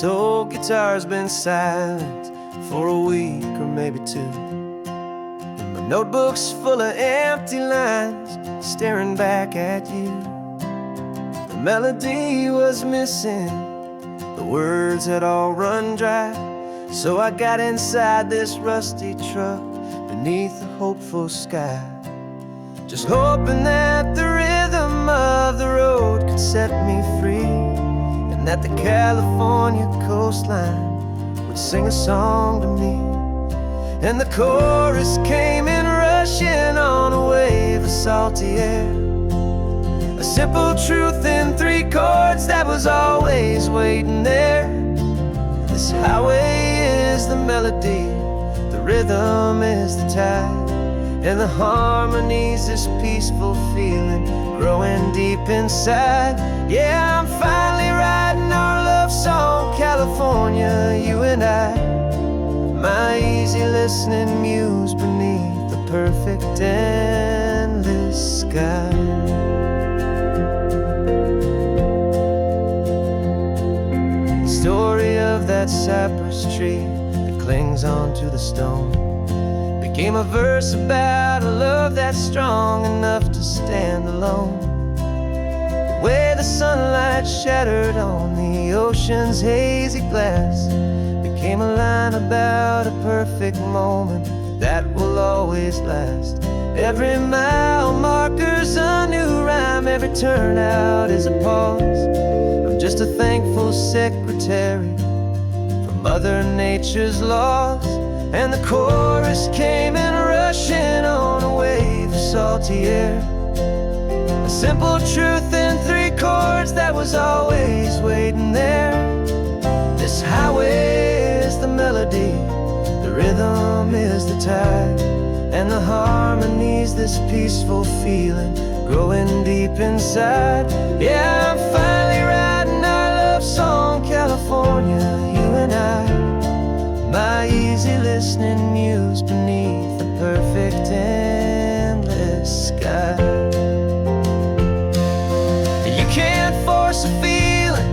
This old guitar's been silent for a week or maybe two, and my notebook's full of empty lines staring back at you. The melody was missing, the words had all run dry, so I got inside this rusty truck beneath a hopeful sky, just hoping that the rhythm of the road could set me free, and that the California coastline would sing a song to me. And the chorus came in rushing on a wave of salty air, a simple truth in 3 chords that was always waiting there. This highway is the melody, the rhythm is the tide, and the harmony's this peaceful feeling growing deep inside. Yeah, I'm finally writing our love song, California, you and I, my easy listening muse beneath the perfect endless sky. Story of that cypress tree that clings onto the stone became a verse about a love that's strong enough to stand alone. The way the sunlight shattered on the ocean's hazy glass became a line about a perfect moment that will always last. Every mile marker's a new rhyme, every turnout is a pause. I'm just a thankful secretary for Mother Nature's laws. And the chorus came in rushing on a wave of salty air, a simple truth in 3 chords that was always waiting there. This highway is the melody, the rhythm is the tide, and the harmony's this peaceful feeling growing deep inside. Yeah, I'm finally writing our love song, California, you and I, my easy listening muse beneath the perfect endless sky. You can't force a feeling,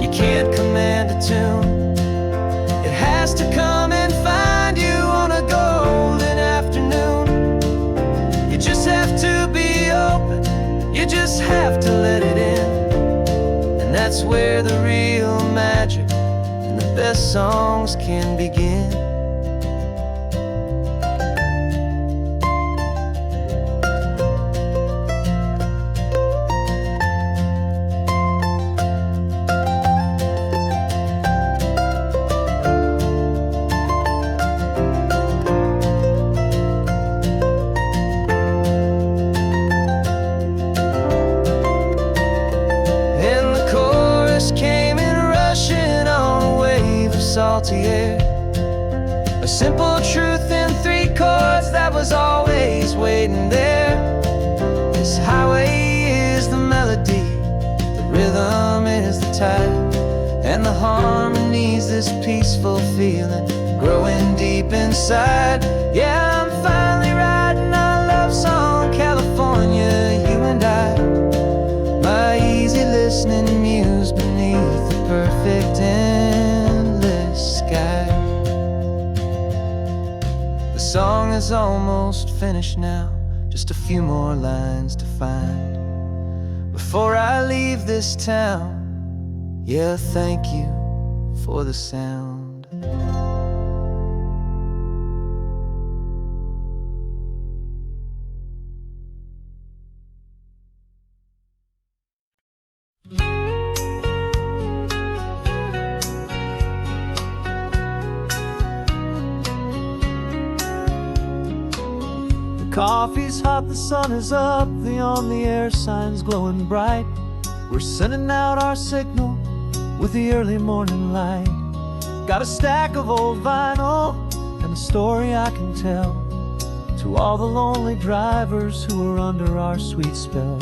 you can't command a tune. It has to come and find you on a golden afternoon. You just have to be open, you just have to let it in, and that's where the real magic, the best songs can begin. And the chorus came in rushing on a wave of salty air, a simple truth in 3 chords that was always waiting there. This highway is the melody, the rhythm is the tide, and the harmony's this peaceful feeling growing deep inside. Yeah, I'm finally writing our love song, California, you and I, my easy listening muse beneath the perfect endless sky. The song is almost finished now, just a few more lines to find before I leave this town. Yeah, thank you for the sound. Coffee's hot, the sun is up, the on-the-air sign's glowing bright. We're sending out our signal with the early morning light. Got a stack of old vinyl and a story I can tell to all the lonely drivers who are under our sweet spell.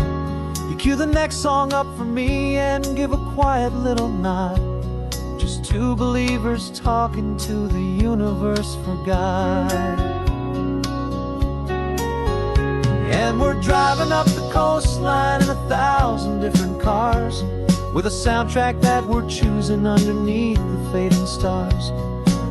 You cue the next song up for me and give a quiet little nod, just 2 believers talking to the universe for God. And we're driving up the coastline in 1,000 different cars, with a soundtrack that we're choosing underneath the fading stars.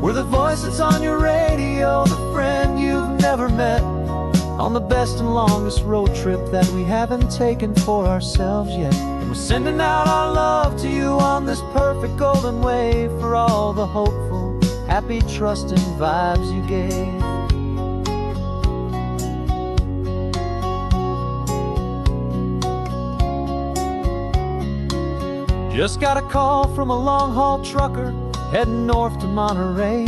We're the voice that's on your radio, the friend you've never met, on the best and longest road trip that we haven't taken for ourselves yet. And we're sending out our love to you on this perfect golden wave for all the hopeful, happy, trusting vibes you gave. Just got a call from a long-haul trucker heading north to Monterey.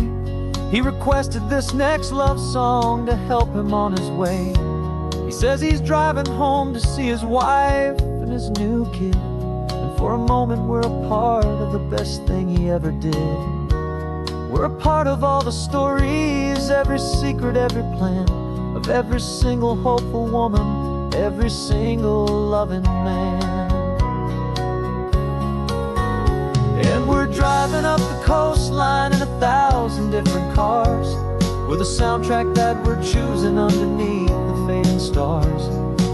He requested this next love song to help him on his way. He says he's driving home to see his wife and his new kid, and for a moment we're a part of the best thing he ever did. We're a part of all the stories, every secret, every plan, of every single hopeful woman, every single loving man. And we're driving up the coastline in 1,000 different cars, with a soundtrack that we're choosing underneath the fading stars.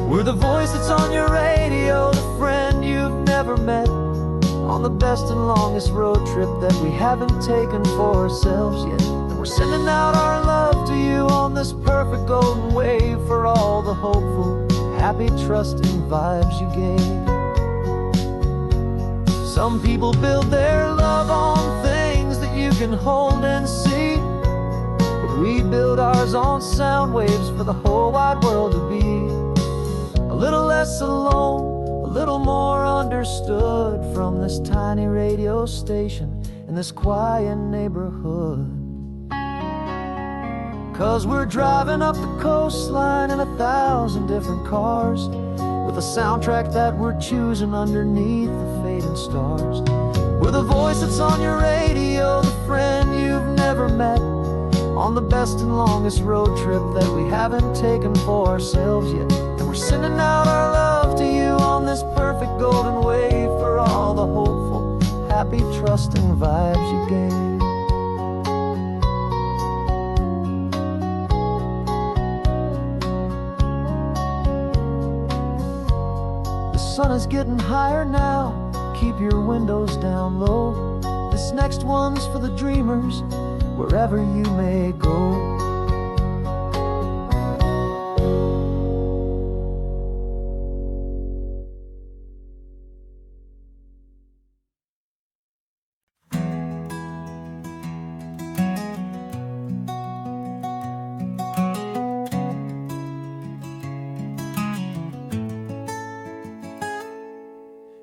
We're the voice that's on your radio, the friend you've never met, on the best and longest road trip that we haven't taken for ourselves yet. And we're sending out our love to you on this perfect golden wave for all the hopeful, happy, trusting vibes you gave. Some people build their love on things that you can hold and see, but we build ours on sound waves for the whole wide world to be a little less alone, a little more understood from this tiny radio station in this quiet neighborhood. 'Cause we're driving up the coastline in 1,000 different cars, with a soundtrack that we're choosing underneath the fading stars. We're the voice that's on your radio, the friend you've never met, on the best and longest road trip that we haven't taken for ourselves yet. And we're sending out our love to you on this perfect golden wave for all the hopeful, happy, trusting vibes you gave. The sun is getting higher now, keep your windows down low. This next one's for the dreamers, wherever you may go.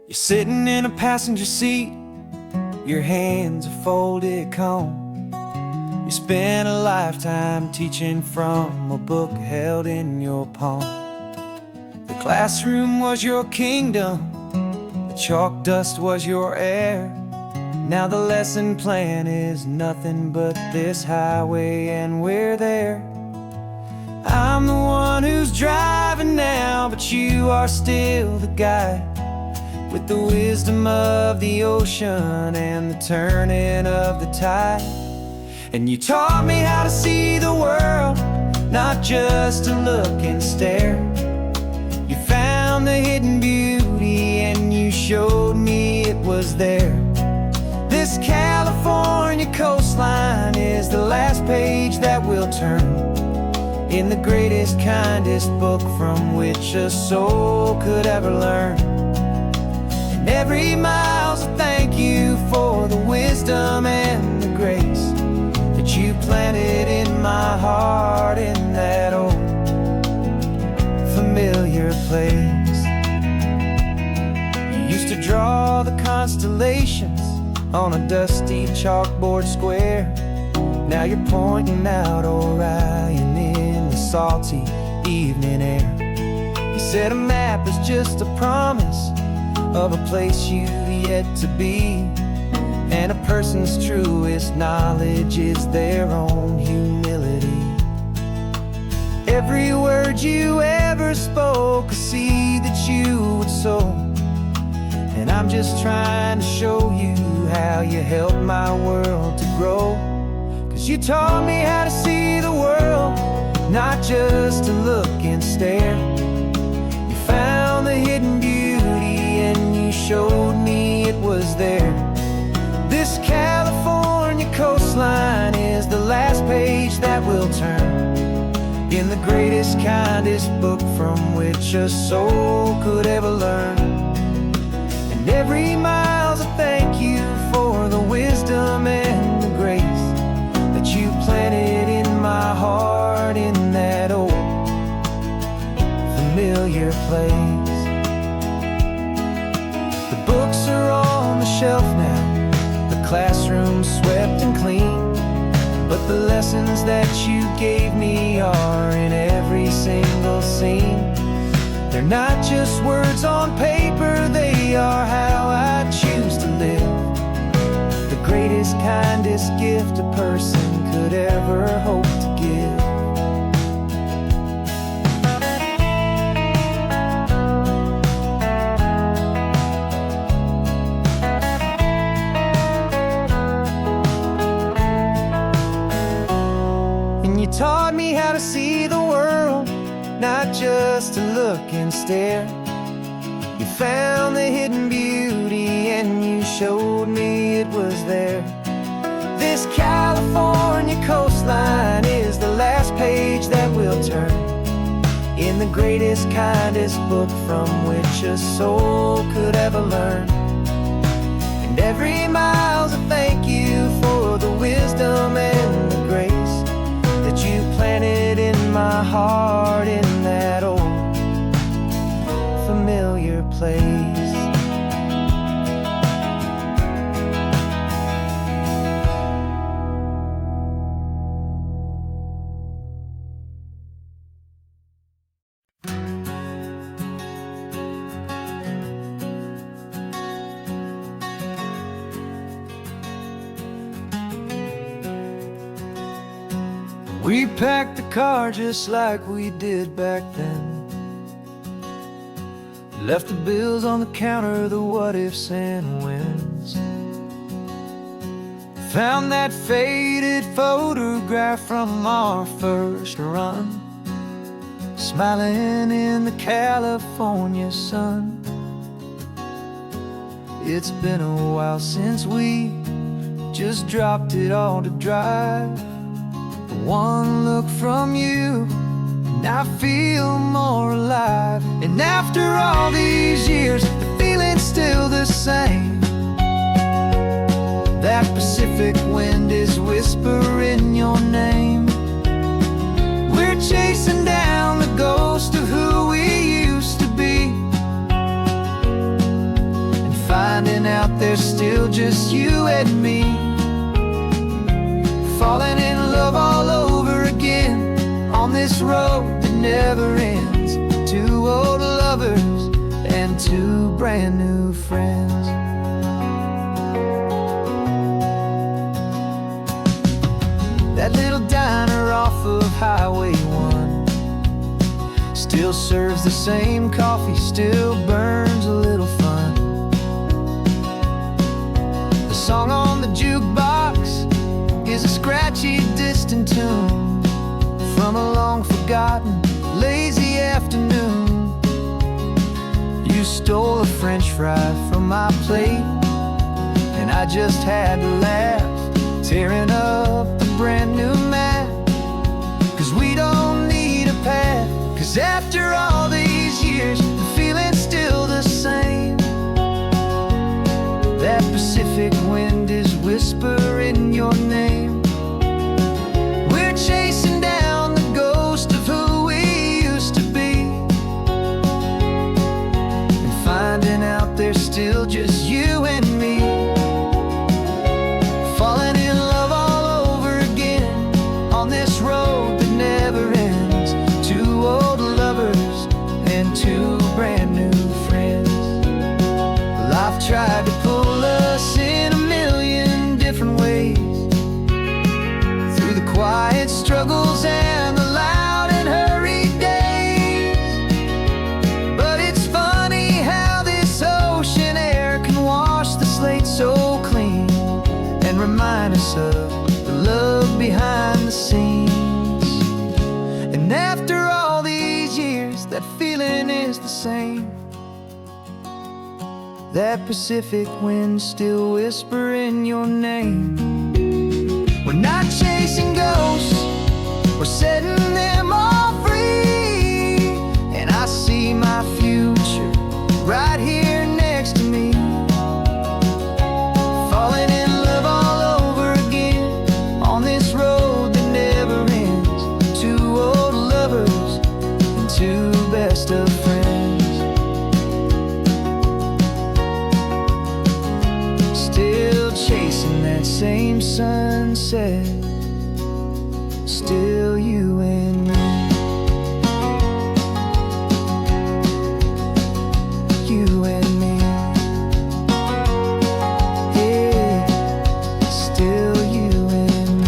You're sitting in a passenger seat, your hands are folded calm. You spent a lifetime teaching from a book held in your palm. The classroom was your kingdom, the chalk dust was your air. Now the lesson plan is nothing but this highway, and we're there. I'm the one who's driving now, but you are still the guide, with the wisdom of the ocean and the turning of the tide. And you taught me how to see the world, not just to look and stare. You found the hidden beauty and you showed me it was there. This California coastline is the last page that we'll turn in the greatest, kindest book from which a soul could ever learn. Every mile's a thank you for the wisdom and the grace that you planted in my heart in that old familiar place. You used to draw the constellations on a dusty chalkboard square. Now you're pointing out Orion in the salty evening air. You said a map is just a promise of a place you've yet to be, and a person's truest knowledge is their own humility. Every word you ever spoke, a seed that you would sow, and I'm just trying to show you how you helped my world to grow. 'Cause you taught me how to see the world, not just to look and stare. You found the hidden beauty and you showed me that will turn in the greatest, kindest book from which a soul could ever learn. And every mile's a thank you for the wisdom and the grace that you planted in my heart in that old familiar place. The books are on the shelf now, the classroom swept and clean, but the lessons that you gave me are in every single scene. They're not just words on paper, they are how I choose to live. The greatest, kindest gift a person could ever hope to give. You taught me how to see the world, not just to look and stare. You found the hidden beauty and you showed me it was there. This California coastline is the last page that we'll turn in the greatest, kindest book from which a soul could ever learn. And every mile's a thank you for the wisdom and the grace that you planted in my heart in that old familiar place. We packed the car just like we did back then. Left the bills on the counter, the what ifs and whens. Found that faded photograph from our first run, smiling in the California sun. It's been a while since we just dropped it all to drive. One look from you and I feel more alive. And after all these years, the feeling's still the same. That Pacific wind is whispering your name. We're chasing down the ghost of who we used to be, and finding out there's still just you and me. Falling in love all over again on this road that never ends. Two old lovers and two brand new friends. That little diner off of Highway 1 still serves the same coffee, still burns a little fun. The song on the jukebox is a scratchy, distant tune from a long-forgotten, lazy afternoon. You stole a French fry from my plate, and I just had to laugh, tearing up the brand new map. 'Cause we don't need a path, 'cause after all these years, the feeling's still the same. That Pacific wind is whispering your name. We're chasing down the ghost of who we used to be, and finding out there's still just you and me. Falling in love all over again on this road that never ends. Two old lovers and two brand new friends. Life tried to pull us in a million different ways, through the quiet struggles and the loud and hurried days. But it's funny how this ocean air can wash the slate so clean, and remind us of the love behind the scenes. And after all these years, that feeling is the same. That Pacific wind still whispering your name. We're not chasing ghosts, we're setting them all free. And I see my future right here next to me, falling in love all over again on this road that never ends. Two old lovers and two best of friends, still chasing that same sunset, still you and me. You and me, yeah, still you and me.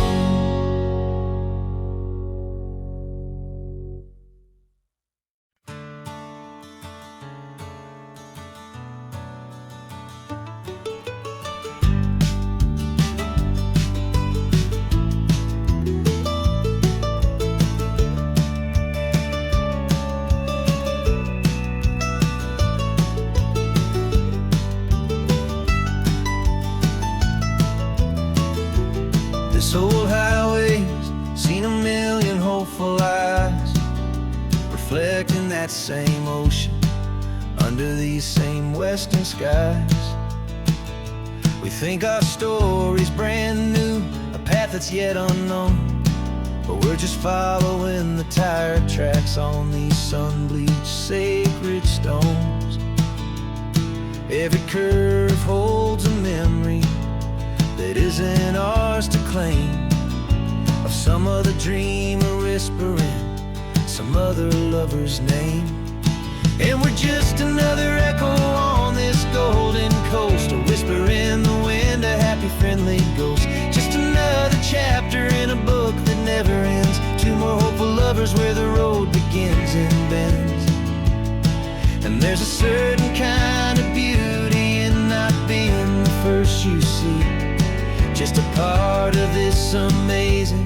This old highway's seen a million hopeful eyes, reflecting that same ocean under these same western skies. We think our story's brand new, a path that's yet unknown, but we're just following the tire tracks on these sun-bleached sacred stones. Every curve holds a memory that isn't ours to claim, of some other dreamer whispering some other lover's name. And we're just another echo on this golden coast, a whisper in the wind, a happy friendly ghost. Just another chapter in a book that never ends. Two more hopeful lovers where the road begins and bends. And there's a certain kind of beauty in not being the first you see, just a part of this amazing,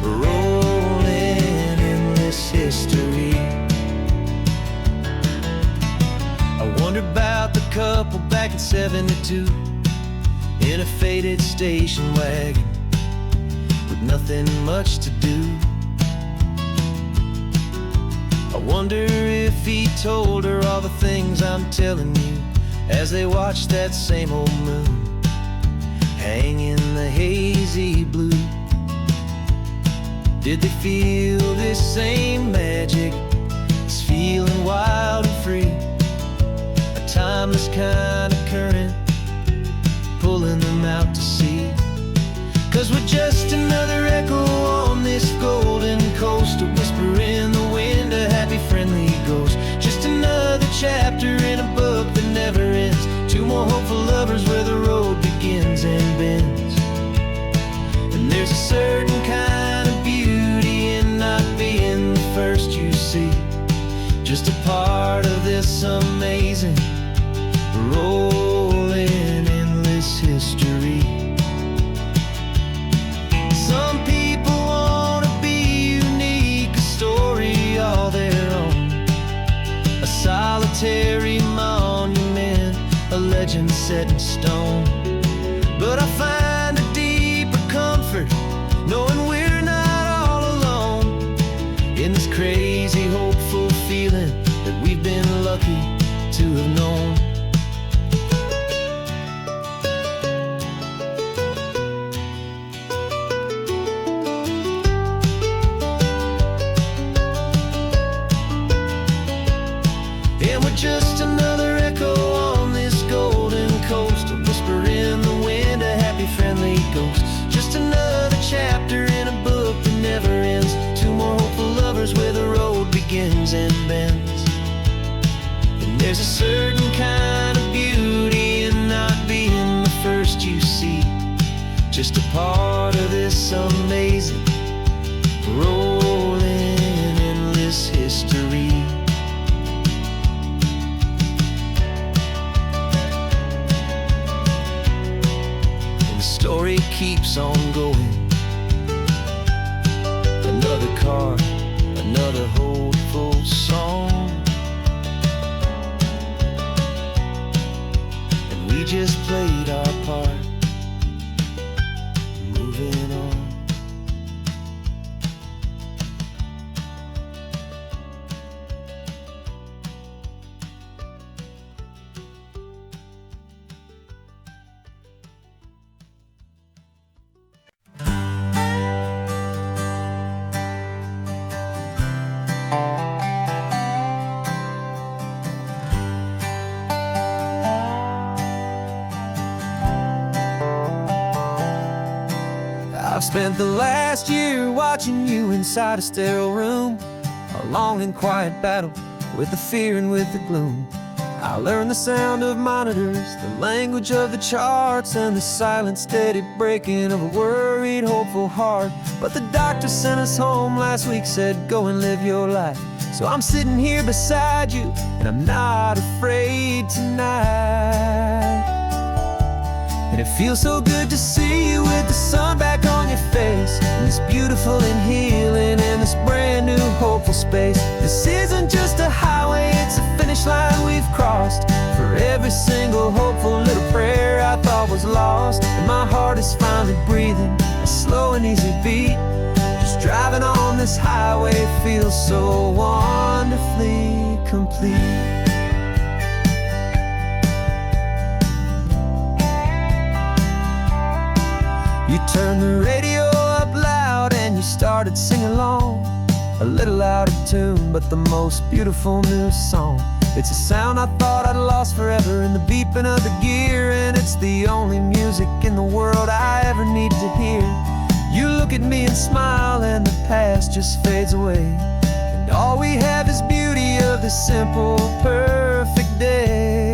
rolling, endless history. I wonder about the couple back in '72 in a faded station wagon with nothing much to do. I wonder if he told her all the things I'm telling you as they watched that same old moon hang in the hazy blue. Did they feel this same magic, this feeling wild and free, a timeless kind of current pulling them out to sea? 'Cause we're just another echo on this golden coast, a whisper in the wind, a happy friendly ghost. Just another chapter in a book that never ends. Two more hopeful lovers where the road begins and bends. And there's a certain kind of beauty in not being the first you see, just a part of this amazing, rolling, endless history. Some people wanna be unique, a story all their own, a solitary monument, a legend set in stone. But I find a deeper comfort knowing we're not all alone in this crazy, hopeful feeling that we've been lucky to have known. And we're just another echo on this golden coast, a whisper in the wind, a happy friendly ghost. Just another chapter in a book that never ends. Two more hopeful lovers where the road begins and bends. And there's a certain kind of beauty in not being the first you see, just a part of this amazing, rolling, endless history. Story keeps on going. Another car, another hopeful song, and we just played our part, moving on. Spent the last year watching you inside a sterile room, a long and quiet battle with the fear and with the gloom. I learned the sound of monitors, the language of the charts, and the silent, steady breaking of a worried, hopeful heart. But the doctor sent us home last week, said, go and live your life. So I'm sitting here beside you, and I'm not afraid tonight. And it feels so good to see you with the sun back on your face, and this beautiful and healing in this brand new hopeful space. This isn't just a highway, it's a finish line we've crossed. For every single hopeful little prayer I thought was lost, and my heart is finally breathing a slow and easy beat. Just driving on this highway feels so wonderfully complete. You turned the radio up loud and you started singing along, a little out of tune, but the most beautiful new song. It's a sound I thought I'd lost forever in the beeping of the gear, and it's the only music in the world I ever need to hear. You look at me and smile, and the past just fades away, and all we have is beauty of this simple, perfect day.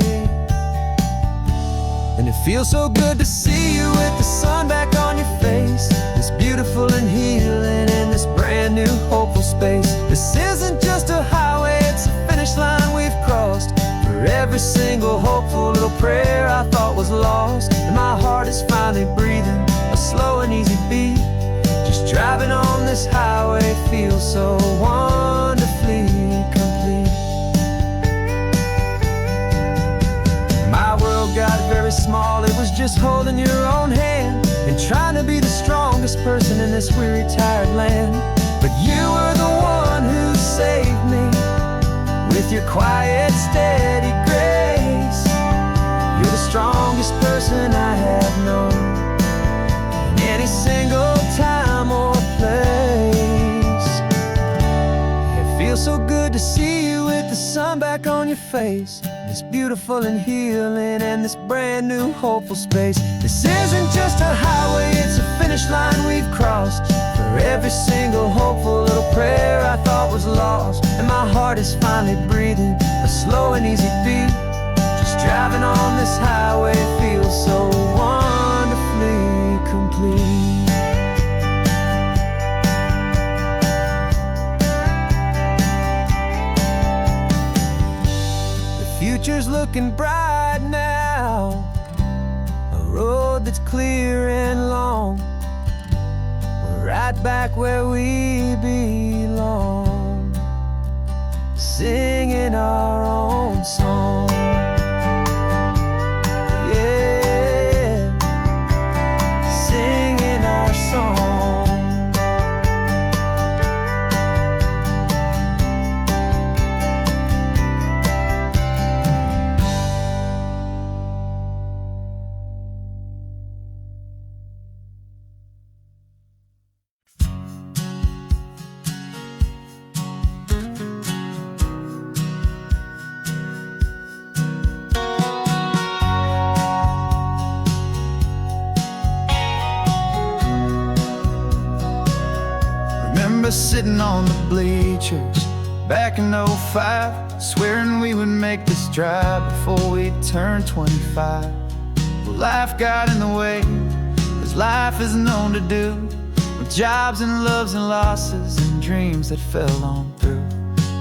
And it feels so good to see you with the sun back on your face, this beautiful and healing in this brand new hopeful space. This isn't just a highway, it's a finish line we've crossed. For every single hopeful little prayer I thought was lost, and my heart is finally breathing a slow and easy beat. Just driving on this highway feels so wonderfully complete. My world got very small, it was just holding your own hand and trying to be the strongest person in this weary, tired land. But you were the one who saved me with your quiet, steady grace. You're the strongest person I have known in any single time or place. It feels so good to see you with the sun back on your face, this beautiful and healing and this brand new hopeful space. This isn't just a highway, it's a finish line we've crossed. For every single hopeful little prayer I thought was lost, and my heart is finally breathing a slow and easy beat. Just driving on this highway feels so wonderfully complete. Future's looking bright now, a road that's clear and long. We're right back where we belong, singing our own song. Yeah, singing our song. Remember sitting on the bleachers back in '05, swearing we would make this drive before we turned 25. Well, life got in the way, as life is known to do, with jobs and loves and losses and dreams that fell on through.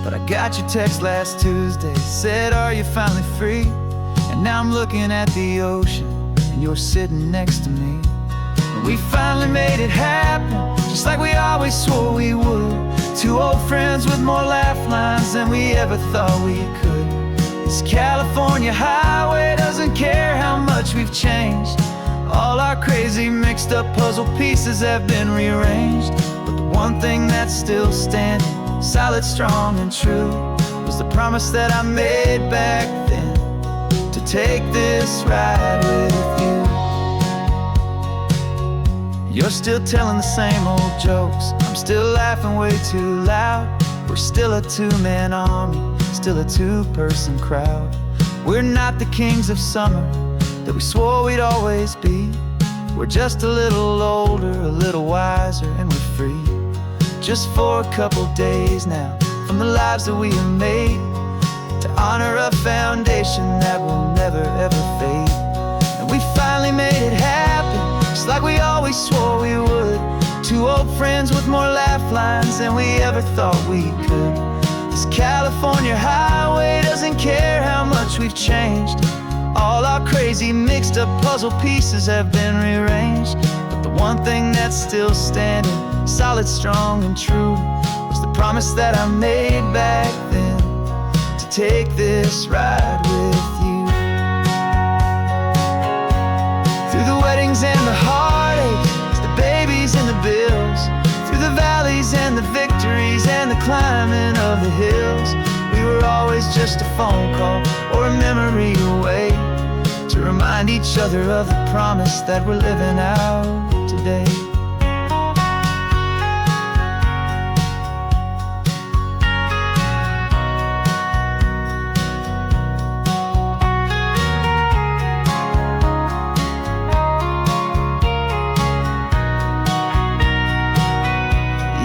But I got your text last Tuesday, said, are you finally free? And now I'm looking at the ocean, and you're sitting next to me. And we finally made it happen, just like we always swore we would. Two old friends with more laugh lines than we ever thought we could. This California highway doesn't care how much we've changed. All our crazy mixed up puzzle pieces have been rearranged. But the one thing that's still standing, solid, strong and true, was the promise that I made back then, to take this ride with you. You're still telling the same old jokes, I'm still laughing way too loud. We're still a two-man army, still a two-person crowd. We're not the kings of summer that we swore we'd always be, We're just a little older, a little wiser, and we're free. Just for a couple days now, from the lives that we have made, to honor a foundation that will never ever fade. And we finally made it happen, just like we always swore we would. Two old friends with more laugh lines than we ever thought we could. This California highway doesn't care how much we've changed. All our crazy mixed up puzzle pieces have been rearranged, but the one thing that's still standing, solid, strong, and true, was the promise that I made back then, to take this ride with you. Through the weddings and the heartaches, the babies and the bills, through the valleys and the victories and the climbing of the hills, we were always just a phone call or a memory away, to remind each other of the promise that we're living out today.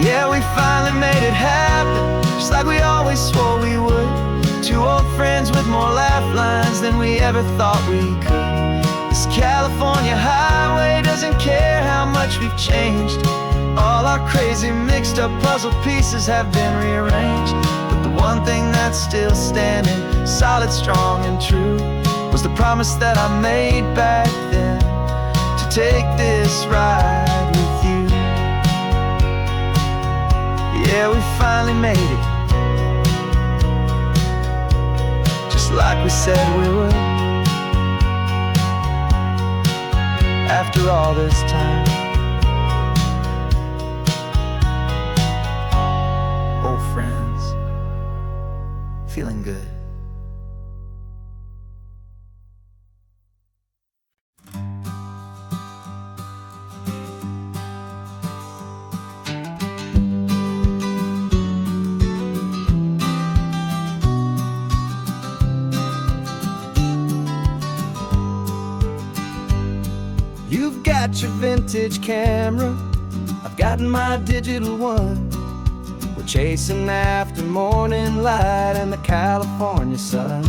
Yeah, we finally made it happen, just like we always swore we would. Two old friends with more laugh lines than we ever thought we could. This California highway doesn't care how much we've changed. All our crazy mixed up puzzle pieces have been rearranged, but the one thing that's still standing, solid, strong, and true, was the promise that I made back then, to take this ride with you. Yeah, we finally made it, just like we said we would. After all this time, old friends, feeling good. You've got your vintage camera, I've got my digital one. We're chasing after morning light and the California sun.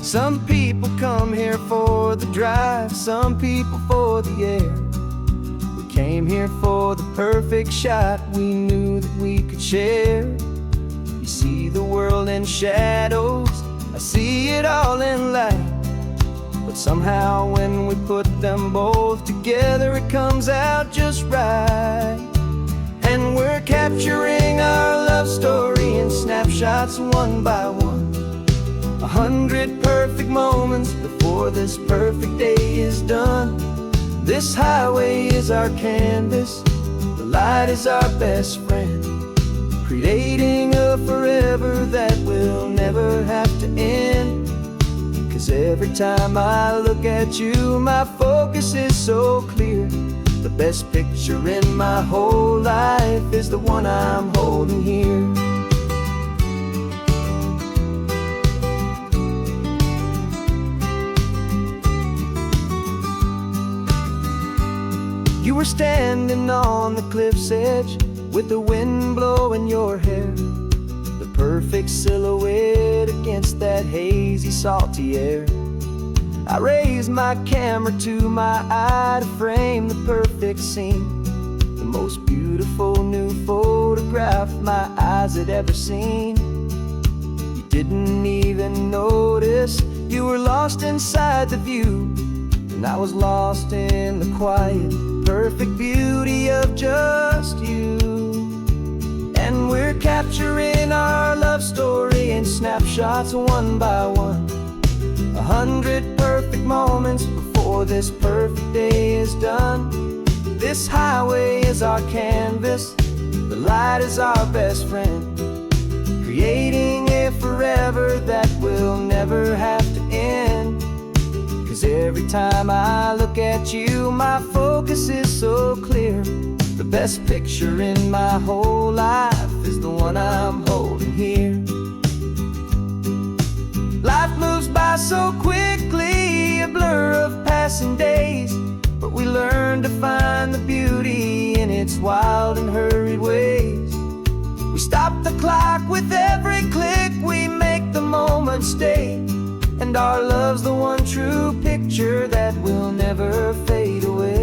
Some people come here for the drive, some people for the air. We came here for the perfect shot we knew that we could share. You see the world in shadows, I see it all in light. But somehow when we put them both together, it comes out just right. And we're capturing our love story in snapshots one by one. 100 perfect moments before this perfect day is done. This highway is our canvas, the light is our best friend, creating a forever that will never have to end. 'Cause every time I look at you, my focus is so clear. The best picture in my whole life is the one I'm holding here. You were standing on the cliff's edge with the wind blowing your hair, the perfect silhouette against that hazy, salty air. I raised my camera to my eye to frame the perfect scene, the most beautiful new photograph my eyes had ever seen. You didn't even notice, you were lost inside the view, and I was lost in the quiet, perfect beauty of just you. And we're capturing our love story in snapshots one by one. 100 perfect moments before this perfect day is done. This highway is our canvas, the light is our best friend, creating a forever that will never have to end. 'Cause every time I look at you, my focus is so clear. The best picture in my whole life is the one I'm holding here. Life moves by so quickly, a blur of passing days, but we we learn to find the beauty in its wild and hurried ways. We stop the clock with every click, we make the moment stay. And our love's the one true picture that will never fade away.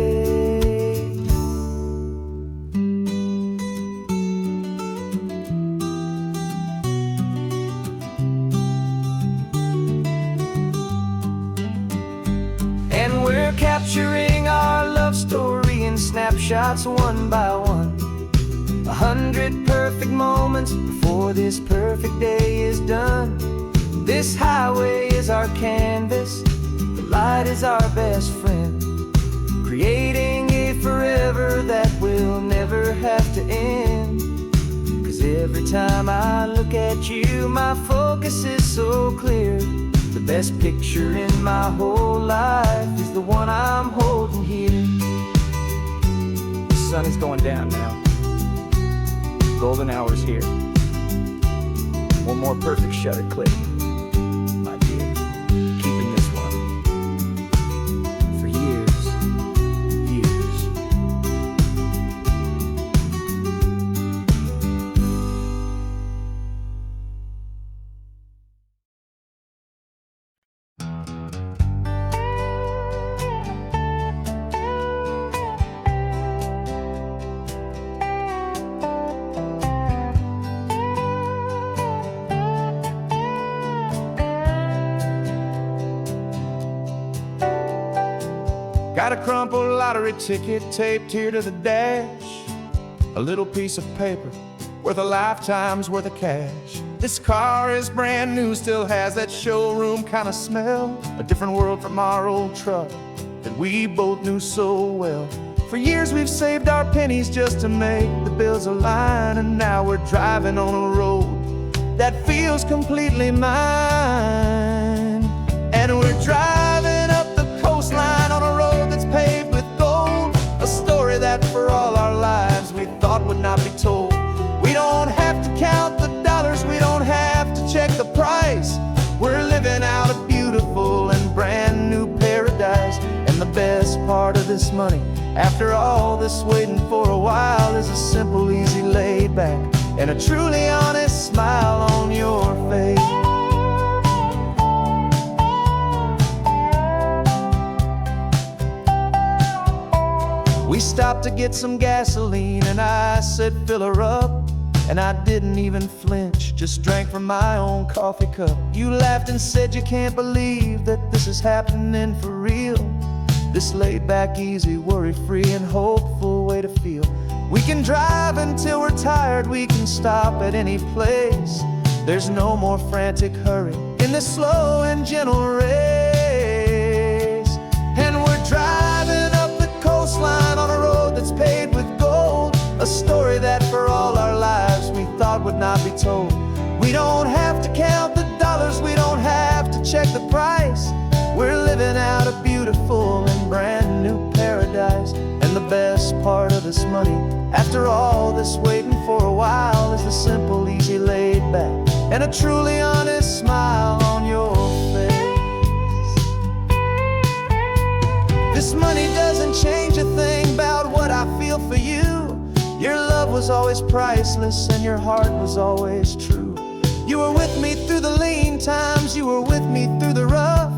And we're capturing our love story in snapshots one by one. 100 perfect moments before this perfect day is done. This highway is our canvas, the light is our best friend, creating a forever that will never have to end. 'Cause every time I look at you, my focus is so clear. The best picture in my whole life is the one I'm holding here. The sun is going down now. Golden hour's here. One more perfect shutter click, my dear. Keeping this one for years, years. Got a crumpled lottery ticket taped here to the dash. A little piece of paper worth a lifetime's worth of cash. This car is brand new, still has that showroom kind of smell. A different world from our old truck that we both knew so well. For years we've saved our pennies just to make the bills align. And now we're driving on a road that feels completely mine. And we're driving up the coastline on a road that's paved with gold. A story that for all our lives we thought would not be told. We don't have to count the dollars, we don't have to check the price. We're living out a beautiful and brand new paradise. And the best part of this money, after all this waiting for a while, is a simple, easy, laid back and a truly honest smile on your face. We stopped to get some gasoline and I said fill her up. And I didn't even flinch, just drank from my own coffee cup. You laughed and said you can't believe that this is happening for real. This laid back, easy, worry-free and hopeful way to feel. We can drive until we're tired, we can stop at any place. There's no more frantic hurry in this slow and gentle race. And we're driving up the coastline on a road that's paved with gold. A story that for all our lives we thought would not be told. We don't have to count the dollars, we don't have to check the price. We're living out a beautiful and brand new paradise. And the best part of this money, after all this waiting for a while, is the simple, easy, laid back and a truly honest smile on your face. This money doesn't change a thing about what I feel for you. Your love was always priceless and your heart was always true. You were with me through the lean times, you were with me through the rough.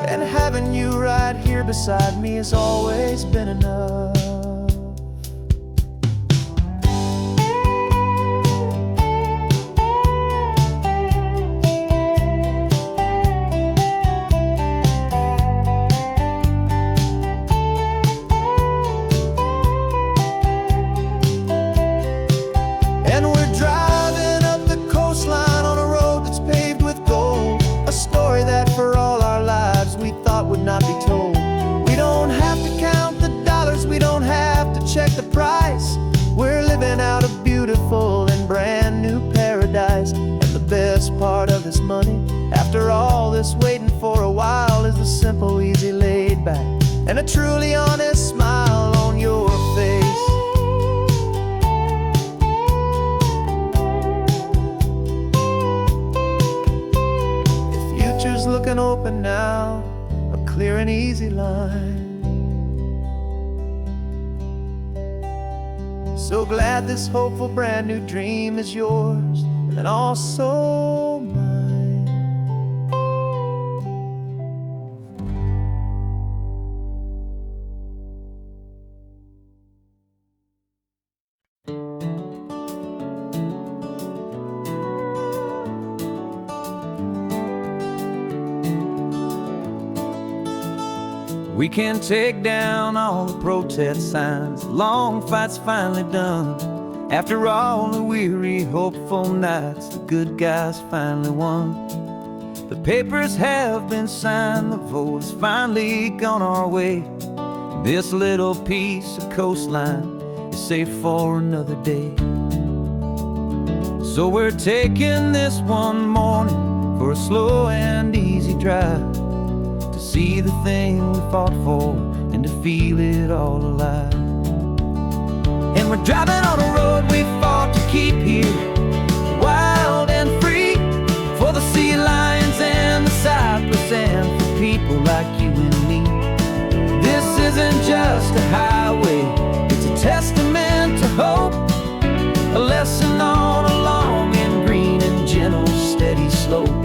And having you right here beside me has always been enough. Not be told. We don't have to count the dollars, we don't have to check the price. We're living out a beautiful and brand new paradise. And the best part of this money, after all this waiting for a while, is the simple, easy, laid back and a truly honest smile on your face. The future's looking open now, clear and easy line. So glad this hopeful brand new dream is yours and also mine. We can take down all the protest signs, long fights finally done. After all the weary, hopeful nights, the good guys finally won. The papers have been signed, the vote has finally gone our way. This little piece of coastline is safe for another day. So we're taking this one morning for a slow and easy drive, to see the thing we fought for and to feel it all alive. And we're driving on a road we fought to keep here, wild and free, for the sea lions and the cypress and for people like you and me. This isn't just a highway, it's a testament to hope, a lesson on a long and green and gentle steady slope.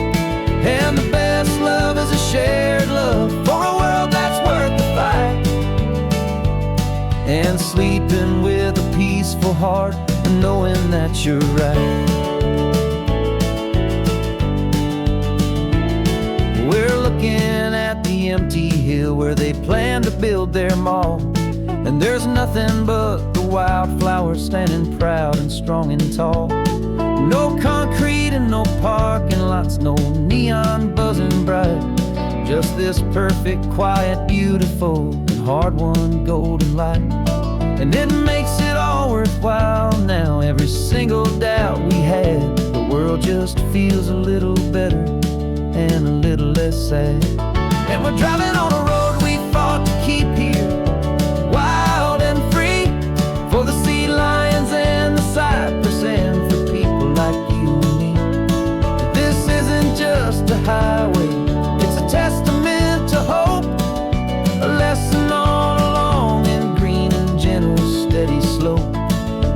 And the best love is a shared love for a world that's worth the fight, and sleeping with a peaceful heart and knowing that you're right. We're looking at the empty hill where they plan to build their mall, and there's nothing but the wildflowers standing proud and strong and tall. No concrete and no parking lots, no neon buzzing bright, just this perfect, quiet, beautiful, and hard-won golden light. And it makes it all worthwhile now, every single doubt we had. The world just feels a little better and a little less sad. And we're driving on a road we fought to keep here, wild and free, for the sea lions and the cypress and for people like you and me. This isn't just a highway, it's a testament to hope, a lesson on a long and green and gentle steady slope.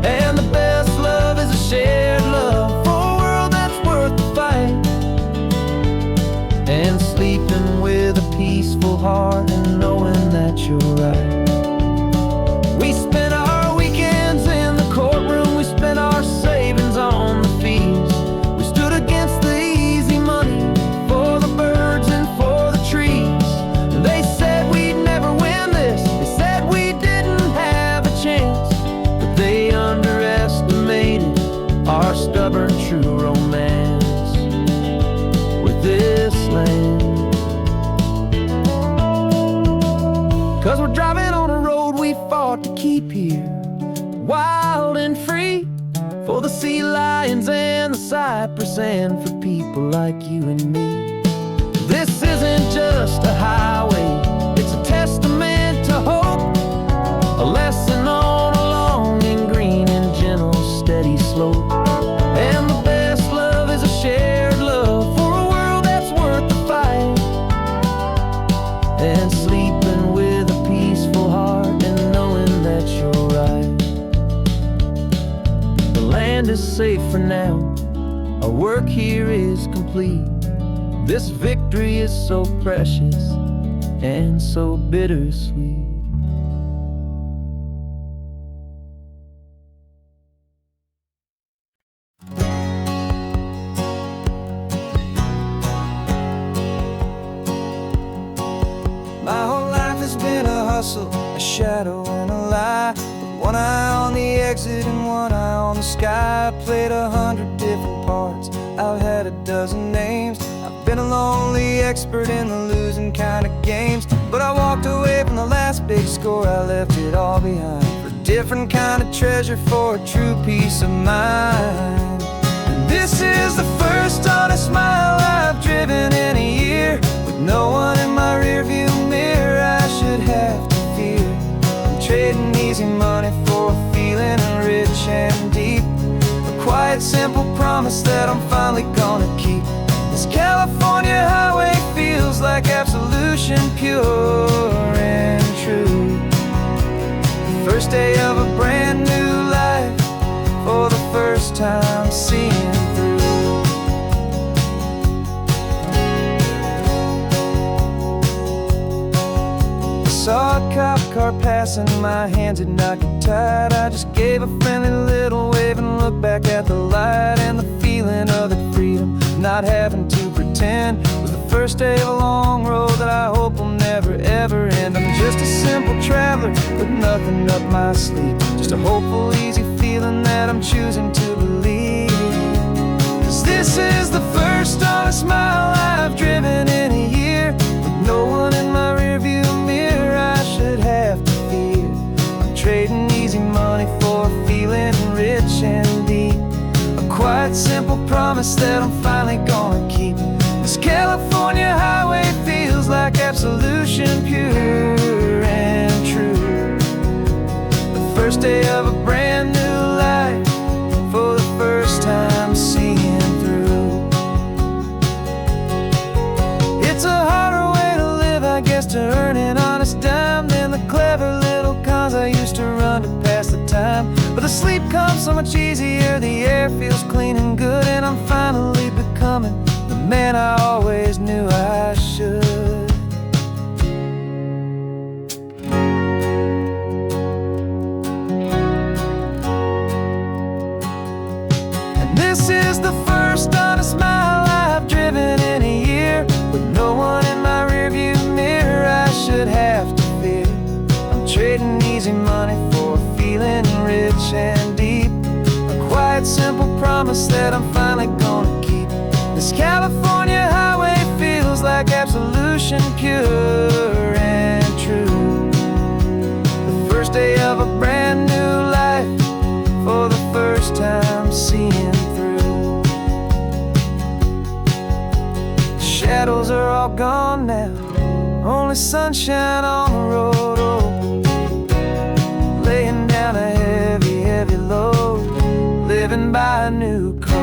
And the best love is a shared love for a world that's worth the fight, and sleeping with a peaceful heart and knowing that you're right. We spent our weekends in the courtroom, we spent our savings on the fees. We stood against the easy money for the birds and for the trees. They said we'd never win this, they said we didn't have a chance, but they underestimated our stubborn true romance with this land. 'Cause we're driving on a road we fought to keep here, wild and free, for the sea lions and the cypress and for people like you and me. This isn't just a highway, it's a testament to hope, a lesson on a long and green and gentle steady slope. And the best love is a shared love for a world that's worth the fight, and sleeping with a peaceful heart and knowing that you're right. The land is safe for now, our work here is complete. This victory is so precious and so bittersweet. My whole life has been a hustle, a shadow and a lie, with one eye on the exit and one eye on the sky. I played 100 different parts, I've had a dozen names. I've been a lonely expert in the losing kind of games, but I walked away from the last big score, I left it all behind for a different kind of treasure, for a true peace of mind. And this is the first honest mile I've driven in a year, with no one in my rearview mirror I should have to fear. I'm trading easy money for a feeling rich and deep, a quiet simple promise that I'm finally gonna keep. This California highway feels like absolution, pure and true. First day of a brand new life, for the first time seeing through. Saw a cop car passing, my hands had not get tied. I just gave a friendly little wave and looked back at the light. And the feeling of the freedom, not having to pretend, was the first day of a long road that I hope will never ever end. I'm just a simple traveler with nothing up my sleeve, just a hopeful, easy feeling that I'm choosing to believe. 'Cause this is the first honest mile I've driven in a year, with no one in my rearview mirror I should have to fear. I'm trading easy money for a feeling rich and deep, a quiet, simple promise that I'm finally gonna keep. This California highway feels like absolution, pure and true. The first day of a brand new life, for the first time seeing through. It's a harder way to live, I guess, to earn an honest dime than the clever little cons I used to run to pass the time. But the sleep comes so much easier, the air feels clean and good, and I'm finally becoming the man I always knew I should. And this is the first honest mile I've driven in a year, with no one in my rearview mirror I should have to fear. I'm trading easy money for a feeling rich and deep, a quiet, simple promise that I'm finally gonna keep. This California highway feels like absolution, pure and true. The first day of a brand new life, for the first time seeing through. The shadows are all gone now, only sunshine on the road. Oh, laying down a heavy, heavy load, living by a new code.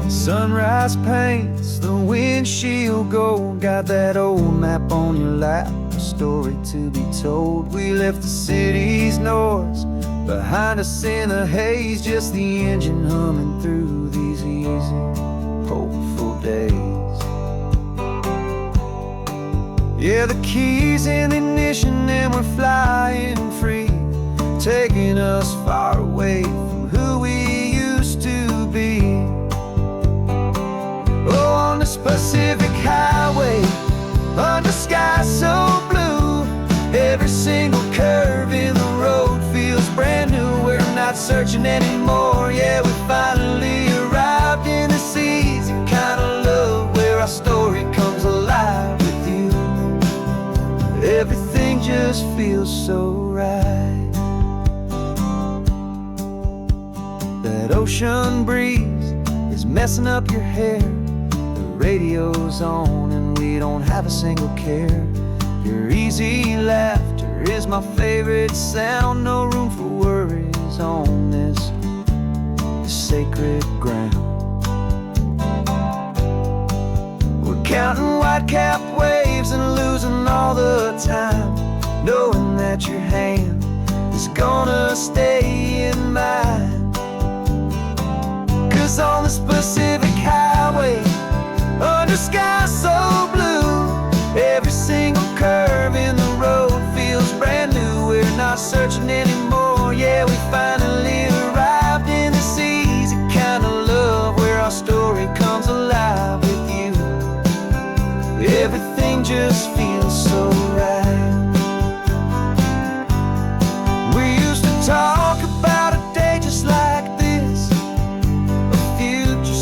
Sunrise paints the windshield gold, got that old map on your lap, a story to be told. We left the city's noise behind us in the haze, just the engine humming through these easy, hopeful days. Yeah, the keys in the ignition and we're flying free, taking us far away from who we used to be. Oh, on this Pacific highway, under sky so blue, every single curve in the road feels brand new. We're not searching anymore, yeah, we finally arrived in this easy kind of love, where our story comes alive with you. Everything just feels so right. That ocean breeze is messing up your hair, radio's on and we don't have a single care. Your easy laughter is my favorite sound, no room for worries on this sacred ground. We're counting white-capped waves and losing all the time, knowing that your hand is gonna stay in mine. 'Cause on this Pacific highway, under sky so blue, every single curve in the road feels brand new. We're not searching anymore, yeah, we finally arrived in this easy kind of love, where our story comes alive with you. Everything just feels so right. We used to talk about a day just like this, a future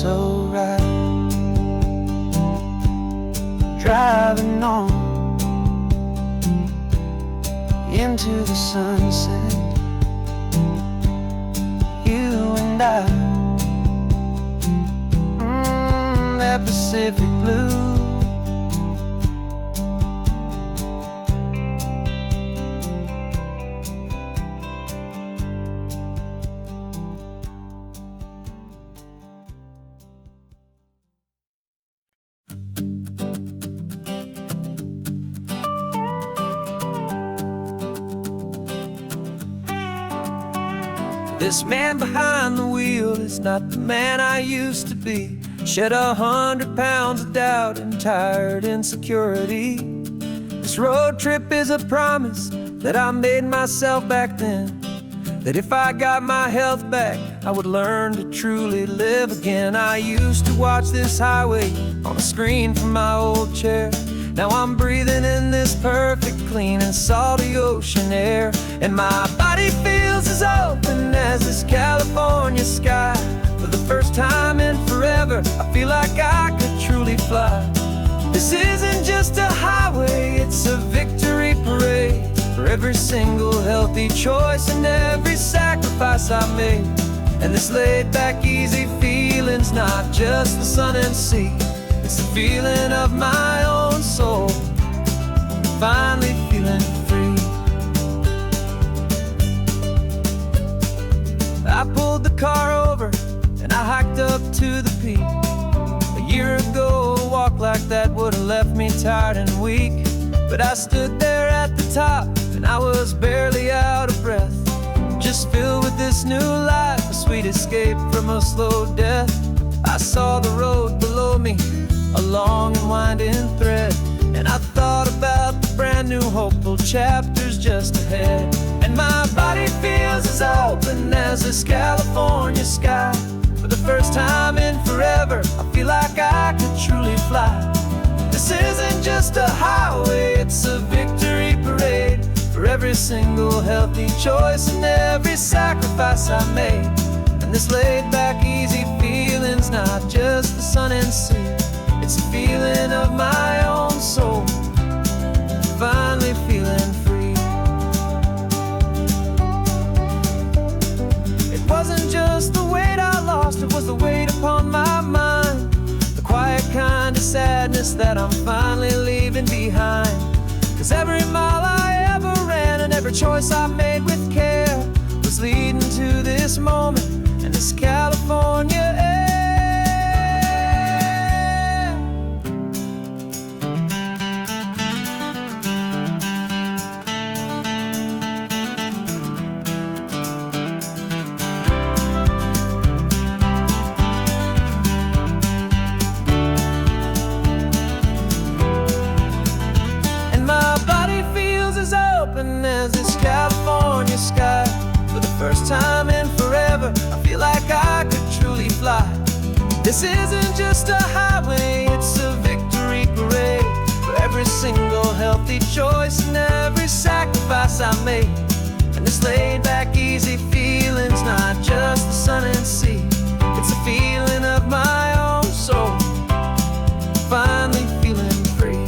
so right. Driving on into the sunset, you and I, that Pacific blue. This man behind the wheel is not the man I used to be. Shed 100 pounds of doubt and tired insecurity. This road trip is a promise that I made myself back then, that if I got my health back, I would learn to truly live again. I used to watch this highway on a screen from my old chair. Now I'm breathing in this perfect, clean and salty ocean air, and my body feels as open as this California sky. For the first time in forever, I feel like I could truly fly. This isn't just a highway, it's a victory parade for every single healthy choice and every sacrifice I made. And this laid back, easy feeling's not just the sun and sea, it's the feeling of my own soul, finally feeling free. I pulled the car over and I hiked up to the peak. A year ago, a walk like that would have left me tired and weak, but I stood there at the top and I was barely out of breath, just filled with this new life, a sweet escape from a slow death. I saw the road below me, a long and winding thread, and I thought about the brand new hopeful chapters just ahead. And my body feels as open as this California sky. For the first time in forever, I feel like I could truly fly. This isn't just a highway, it's a victory parade for every single healthy choice and every sacrifice I made. And this laid back, easy feeling's not just the sun and sea, it's a feeling of my own soul, finally feeling free. It wasn't just the weight I lost, it was the weight upon my mind, the quiet kind of sadness that I'm finally leaving behind. Cause every mile I ever ran and every choice I made with care was leading to this moment and this California air. As this California sky, for the first time in forever, I feel like I could truly fly. This isn't just a highway, it's a victory parade for every single healthy choice and every sacrifice I made. And this laid back, easy feeling's not just the sun and sea, it's a feeling of my own soul, finally feeling free.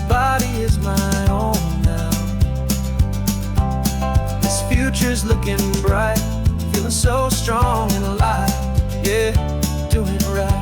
Body is my own now. This future's looking bright, feeling so strong and alive. Yeah, doing right.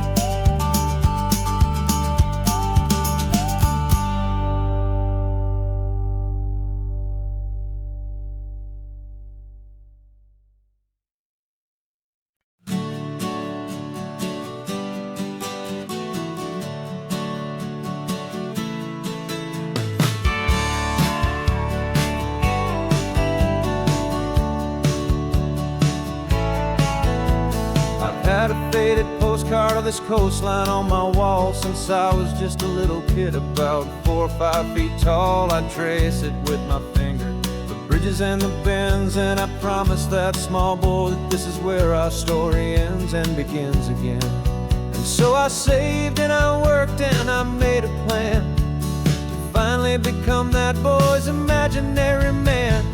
Had a faded postcard of this coastline on my wall since I was just a little kid, about 4 or 5 feet tall. I trace it with my finger, the bridges and the bends, and I promise that small boy that this is where our story ends and begins again. And so I saved and I worked and I made a plan to finally become that boy's imaginary man.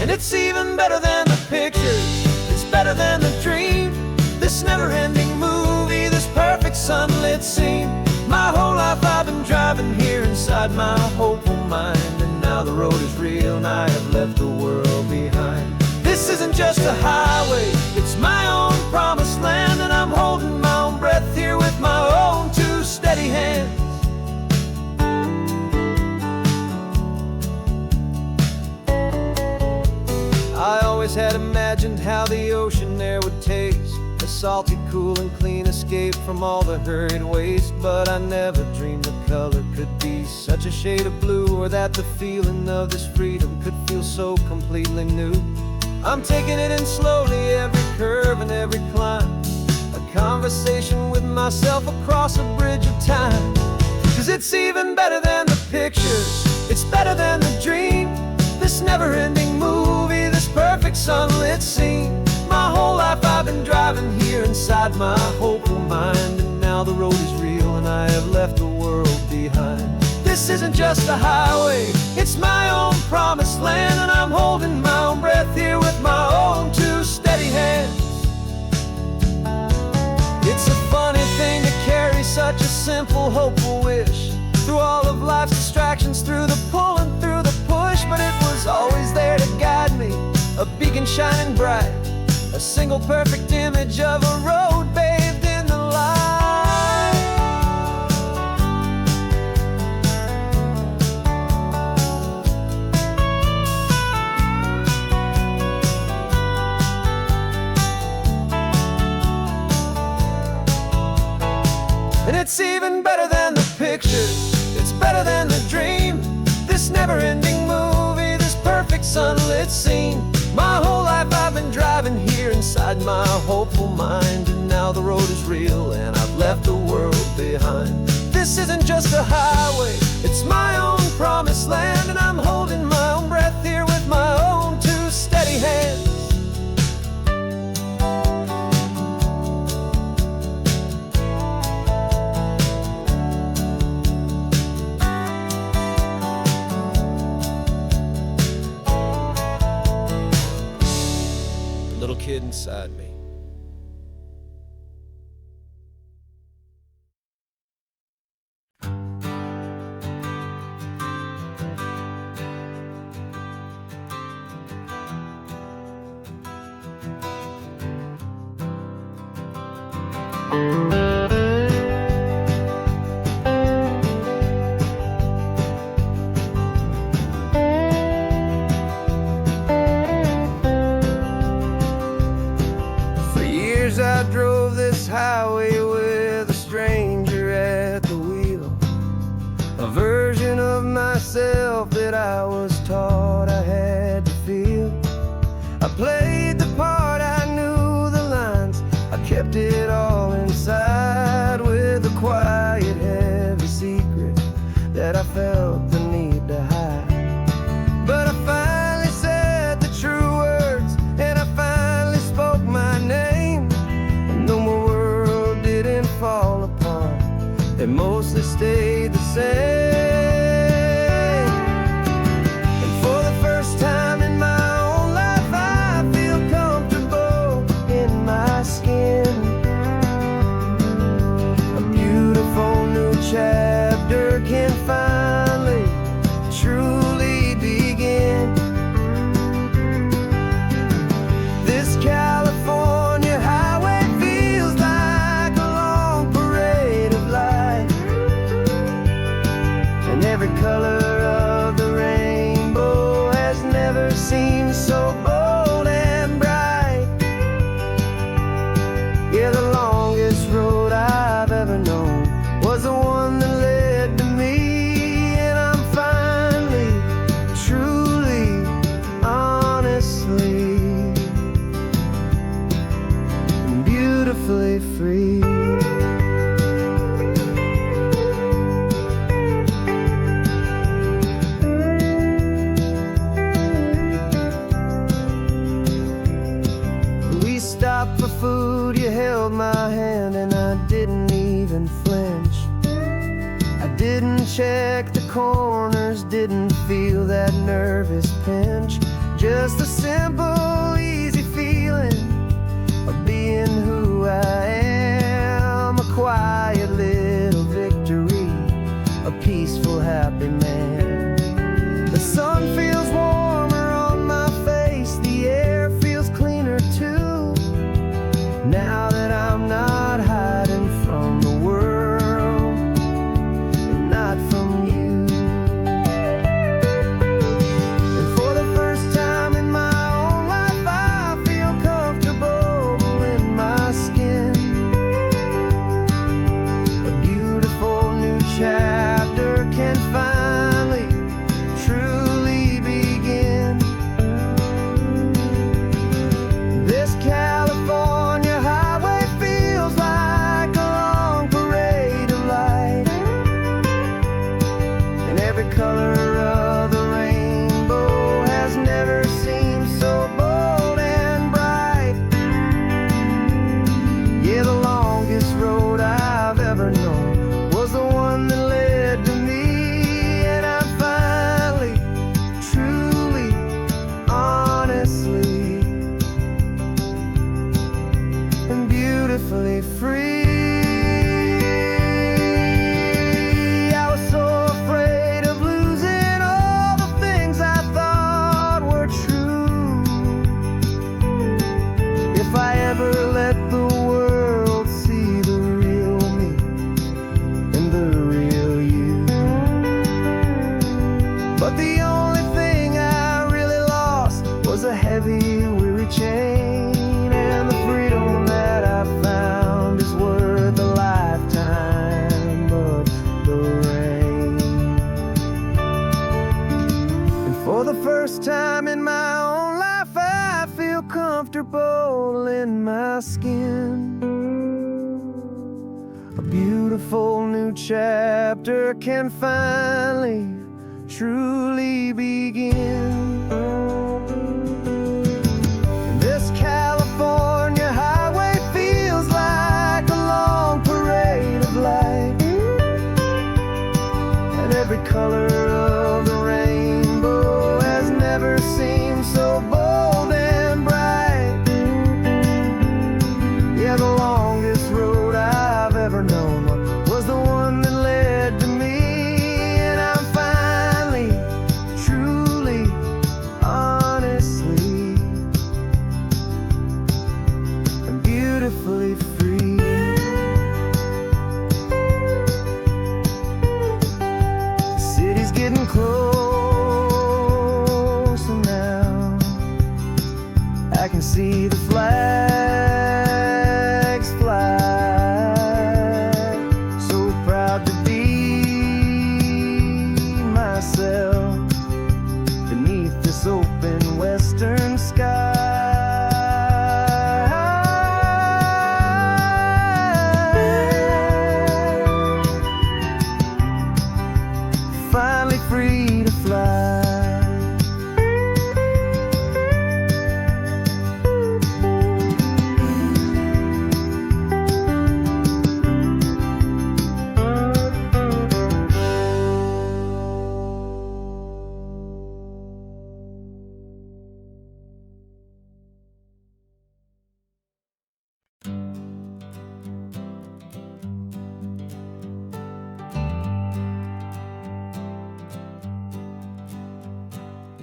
And it's even better than the pictures, it's better better than the dream, this never-ending movie, this perfect sunlit scene. My whole life I've been driving here inside my hopeful mind, and now the road is real and I have left the world behind. This isn't just a highway, it's my own promised land, and I'm holding my own breath here with my own two steady hands. I always had imagined how the ocean air would taste, a salty, cool and clean escape from all the hurried waste. But I never dreamed the color could be such a shade of blue, or that the feeling of this freedom could feel so completely new. I'm taking it in slowly, every curve and every climb, a conversation with myself across a bridge of time. 'Cause it's even better than the pictures, it's better than the dream, this never-ending movie, this perfect sunlit scene. My whole life I've been driving here inside my hopeful mind, and now the road is real and I have left the world behind. This isn't just a highway, it's my own promised land, and I'm holding my own breath here with my own two steady hands. It's a funny thing to carry such a simple, hopeful wish through all of life's distractions, through the pull and through the push. But it was always there to guide me, a beacon shining bright, a single perfect image of a road bathed in the light. And it's even better than the pictures, it's better than the dream, this never-ending movie, this perfect sunlit scene. My whole life I've been driving here inside my hopeful mind, and now the road is real and I've left the world behind. This isn't just a highway, it's my own promised land, and I'm holding my own breath here with my own two steady hands. Little kid inside me. I drove this highway with a stranger at the wheel, a version of myself that I was taught I had to feel. I played the part, I knew the lines, I kept it all inside, with a quiet, heavy secret that I felt the need to hide. But I finally said the true words, and I finally spoke my name. Fall apart, they mostly stayed the same. And for the first time in my own life, I feel comfortable in my skin. A beautiful new chapter can finally truly begin. This California highway feels like a long parade of light, and every color of the rainbow has never seemed so bold and bright. Yeah, the longest road I've ever known was the one that led to me, and I'm finally, truly, honestly, beautifully free. We stopped for food, you held my hand, and I didn't even flinch. I didn't check the corners, didn't feel that nervous pinch. Just a simple, easy feeling I am, a quiet little victory, a peaceful, happy man. The sun feels warmer on my face, the air feels cleaner too, now that I'm not hiding from the world and not from you. And for the first time in my own life, I feel comfortable in my skin. A beautiful new chapter can finally truly begin. This California highway feels like a long parade of light, and every color of the rainbow has never seemed so bold and bright. Yeah, the longest road I've ever known was the one that led to me, and I'm finally, truly, honestly, and beautifully free. I was so afraid of losing all the things I thought were true. If I ever let the world see the real me and the real you. But the only thing I really lost was a heavy, weary chain, and the freedom that I found is worth a lifetime of the rain. And for the first time in my own life, I feel comfortable in my skin. A beautiful new chapter can finally, truly begin. This California highway feels like a long parade of light, and every color of the rainbow has never seemed so bold and bright. Yeah, the longest road I've ever known was the one that led to me, and I'm finally, truly, honestly, and beautifully free. The city's getting closer now. I can see the flags fly. So proud to be myself beneath this open western sky. Finally free to fly.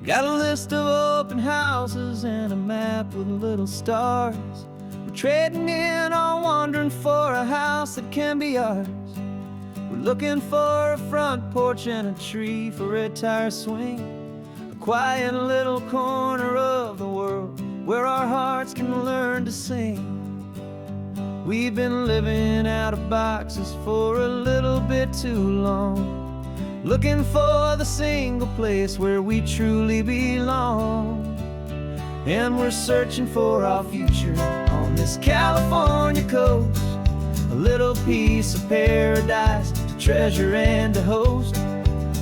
Got a list of open houses and a map with little stars. We're trading in or wandering for a house that can be ours. We're looking for a front porch and a tree for a tire swing, a quiet little corner of the world where our hearts can learn to sing. We've been living out of boxes for a little bit too long, looking for the single place where we truly belong. And we're searching for our future on this California coast, a little piece of paradise to treasure and to host,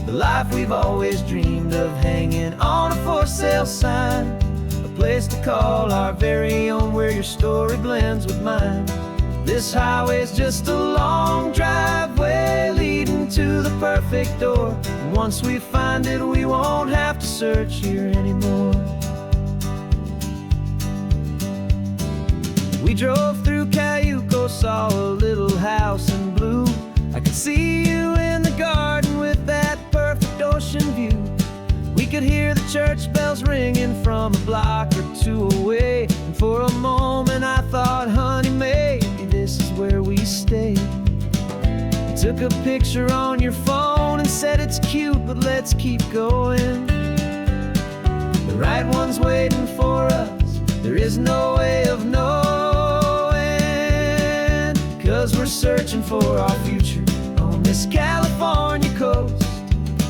the life we've always dreamed of, hanging on a for sale sign, a place to call our very own, where your story blends with mine. This highway's just a long driveway leading to the perfect door, and once we find it, we won't have to search here anymore. We drove through Cayuco, saw a little house in blue. I could see you in the garden with that perfect ocean view. We could hear the church bells ringing from a block or two away. And for a moment I thought, honey, maybe this is where we stay. You took a picture on your phone and said it's cute, but let's keep going. The right one's waiting for us, there is no way of knowing. 'Cause we're searching for our future on this California coast.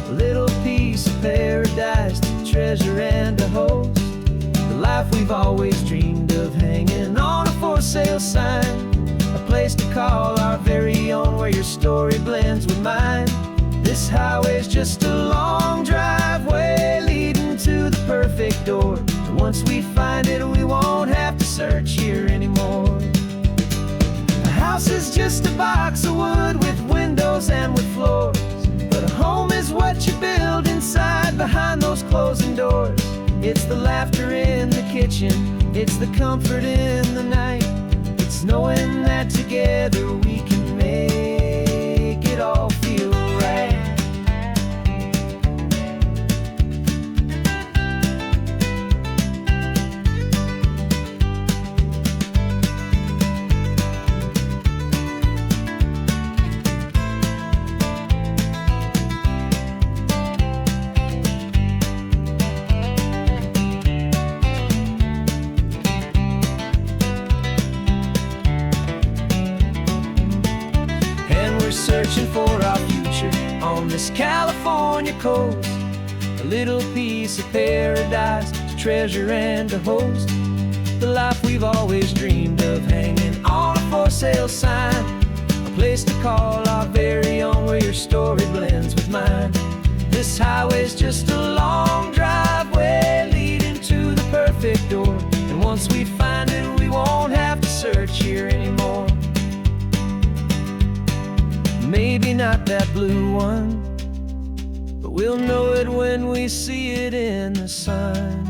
A little piece of paradise to treasure and to host. The life we've always dreamed of, hanging on a for sale sign. A place to call our very own, where your story blends with mine. This highway's just a long driveway leading to the perfect door. And once we find it, we won't have to search here anymore. A house is just a box of wood with windows and with floors. But a home is what you build inside, behind those closing doors. It's the laughter in the kitchen, it's the comfort in the night. It's knowing that together we can make it all feel right. Searching for our future on this California coast. A little piece of paradise to treasure and to host. The life we've always dreamed of, hanging on a for sale sign. A place to call our very own, where your story blends with mine. This highway's just a long driveway leading to the perfect door. And once we find it, we won't have to search here anymore. Maybe not that blue one, but we'll know it when we see it in the sun.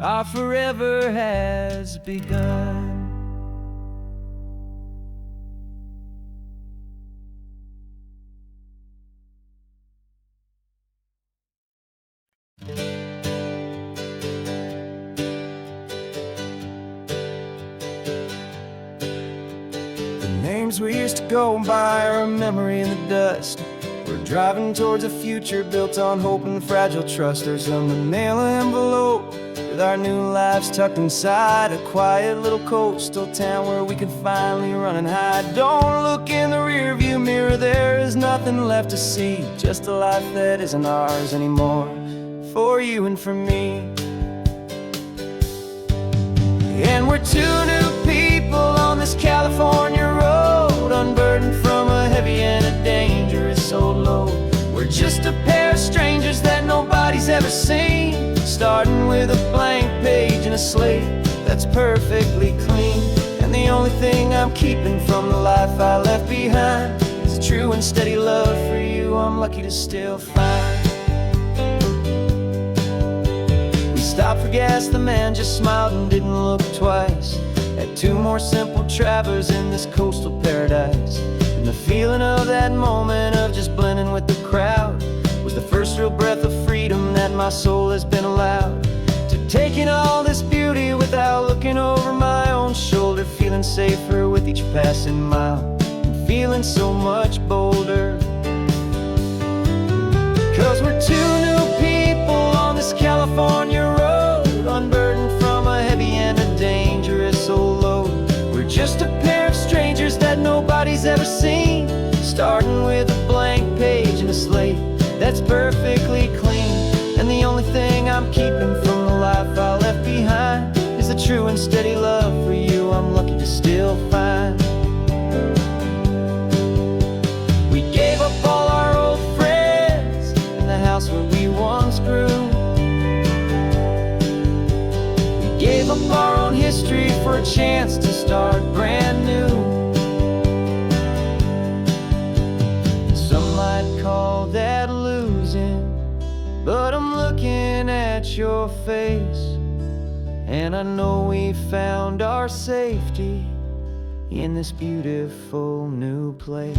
Our forever has begun. Names we used to go by are a memory in the dust. We're driving towards a future built on hope and fragile trust. There's a manila envelope with our new lives tucked inside. A quiet little coastal town where we can finally run and hide. Don't look in the rearview mirror, there is nothing left to see. Just a life that isn't ours anymore, for you and for me. And we're two new people on this California road, unburdened from a heavy and a dangerous old load. We're just a pair of strangers that nobody's ever seen, starting with a blank page and a slate that's perfectly clean. And the only thing I'm keeping from the life I left behind is a true and steady love for you I'm lucky to still find. We stopped for gas, the man just smiled and didn't look twice. Had two more simple travelers in this coastal paradise. And the feeling of that moment of just blending with the crowd was the first real breath of freedom that my soul has been allowed to take in all this beauty without looking over my own shoulder. Feeling safer with each passing mile, and feeling so much bolder. 'Cause we're two new people on this California road, unburdened from a heavy and a dangerous old load. We're just a pair of strangers that nobody's ever seen, starting with a blank page and a slate that's perfectly clean. And the only thing I'm keeping from the life I left behind is the true and steady love for you I'm lucky to still find. We gave up all our old friends and the house where we once grew. We gave up our own history for a chance to start brand new. Some might call that losing, but I'm looking at your face And I know we found our safety in this beautiful new place.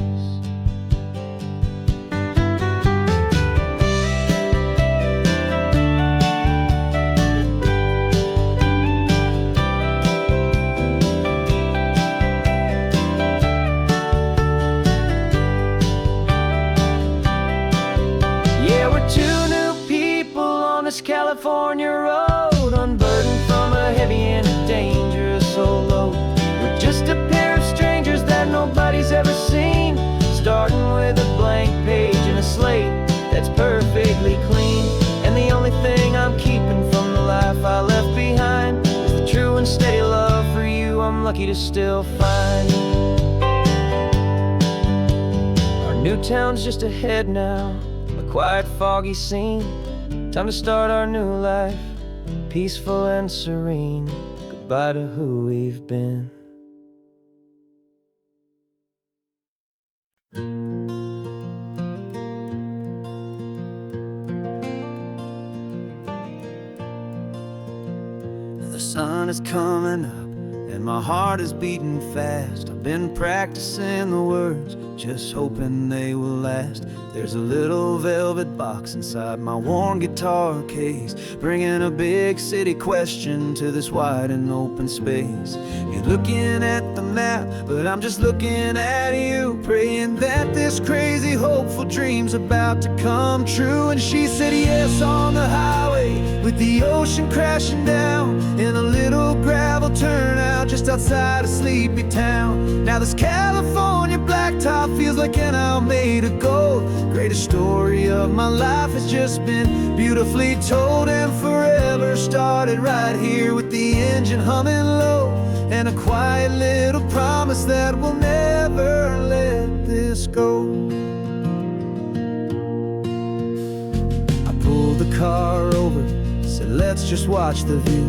Yeah, we're two new people on this California road, unburdened from a heavy and a dangerous old load. We're just a pair of strangers that nobody's ever seen, starting with a blank page and a slate that's perfectly clean. And the only thing I'm keeping from the life I left behind is the true and steady love for you I'm lucky to still find. Our new town's just ahead now, a quiet, foggy scene. Time to start our new life, peaceful and serene. Goodbye to who we've been. The sun is coming up and my heart is beating fast. I've been practicing the words, just hoping they will last. There's a little velvet box inside my worn guitar case, bringing a big city question to this wide and open space. You're looking at the map, but I'm just looking at you, praying that this crazy hopeful dream's about to come true. And she said yes on the highway, with the ocean crashing down in a little gravel turnout just outside a sleepy town. Now this California blacktop feels like an isle made of gold. Greatest story of my life has just been beautifully told, and forever started right here with the engine humming low, and a quiet little promise that we'll never let this go. I pulled the car over, said let's just watch the view.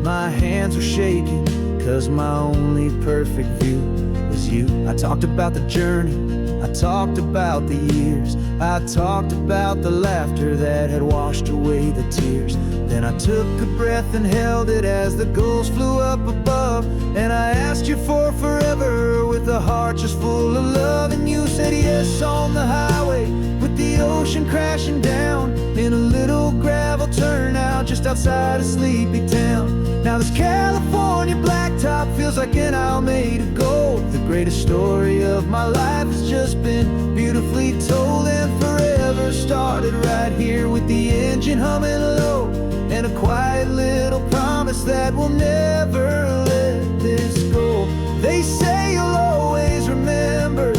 My hands were shaking, cause my only perfect view was you. I talked about the journey, I talked about the years, I talked about the laughter that had washed away the tears. Then I took a breath and held it as the gulls flew up above, and I asked you for forever with a heart just full of love. And you said yes on the highway, with the ocean crashing down in a little gravel turnout just outside a sleepy town. Now this California blacktop feels like an isle made of gold. The greatest story of my life has just been beautifully told, and forever started right here with the engine humming low, and a quiet little promise that we'll never let this go. They say you'll always remember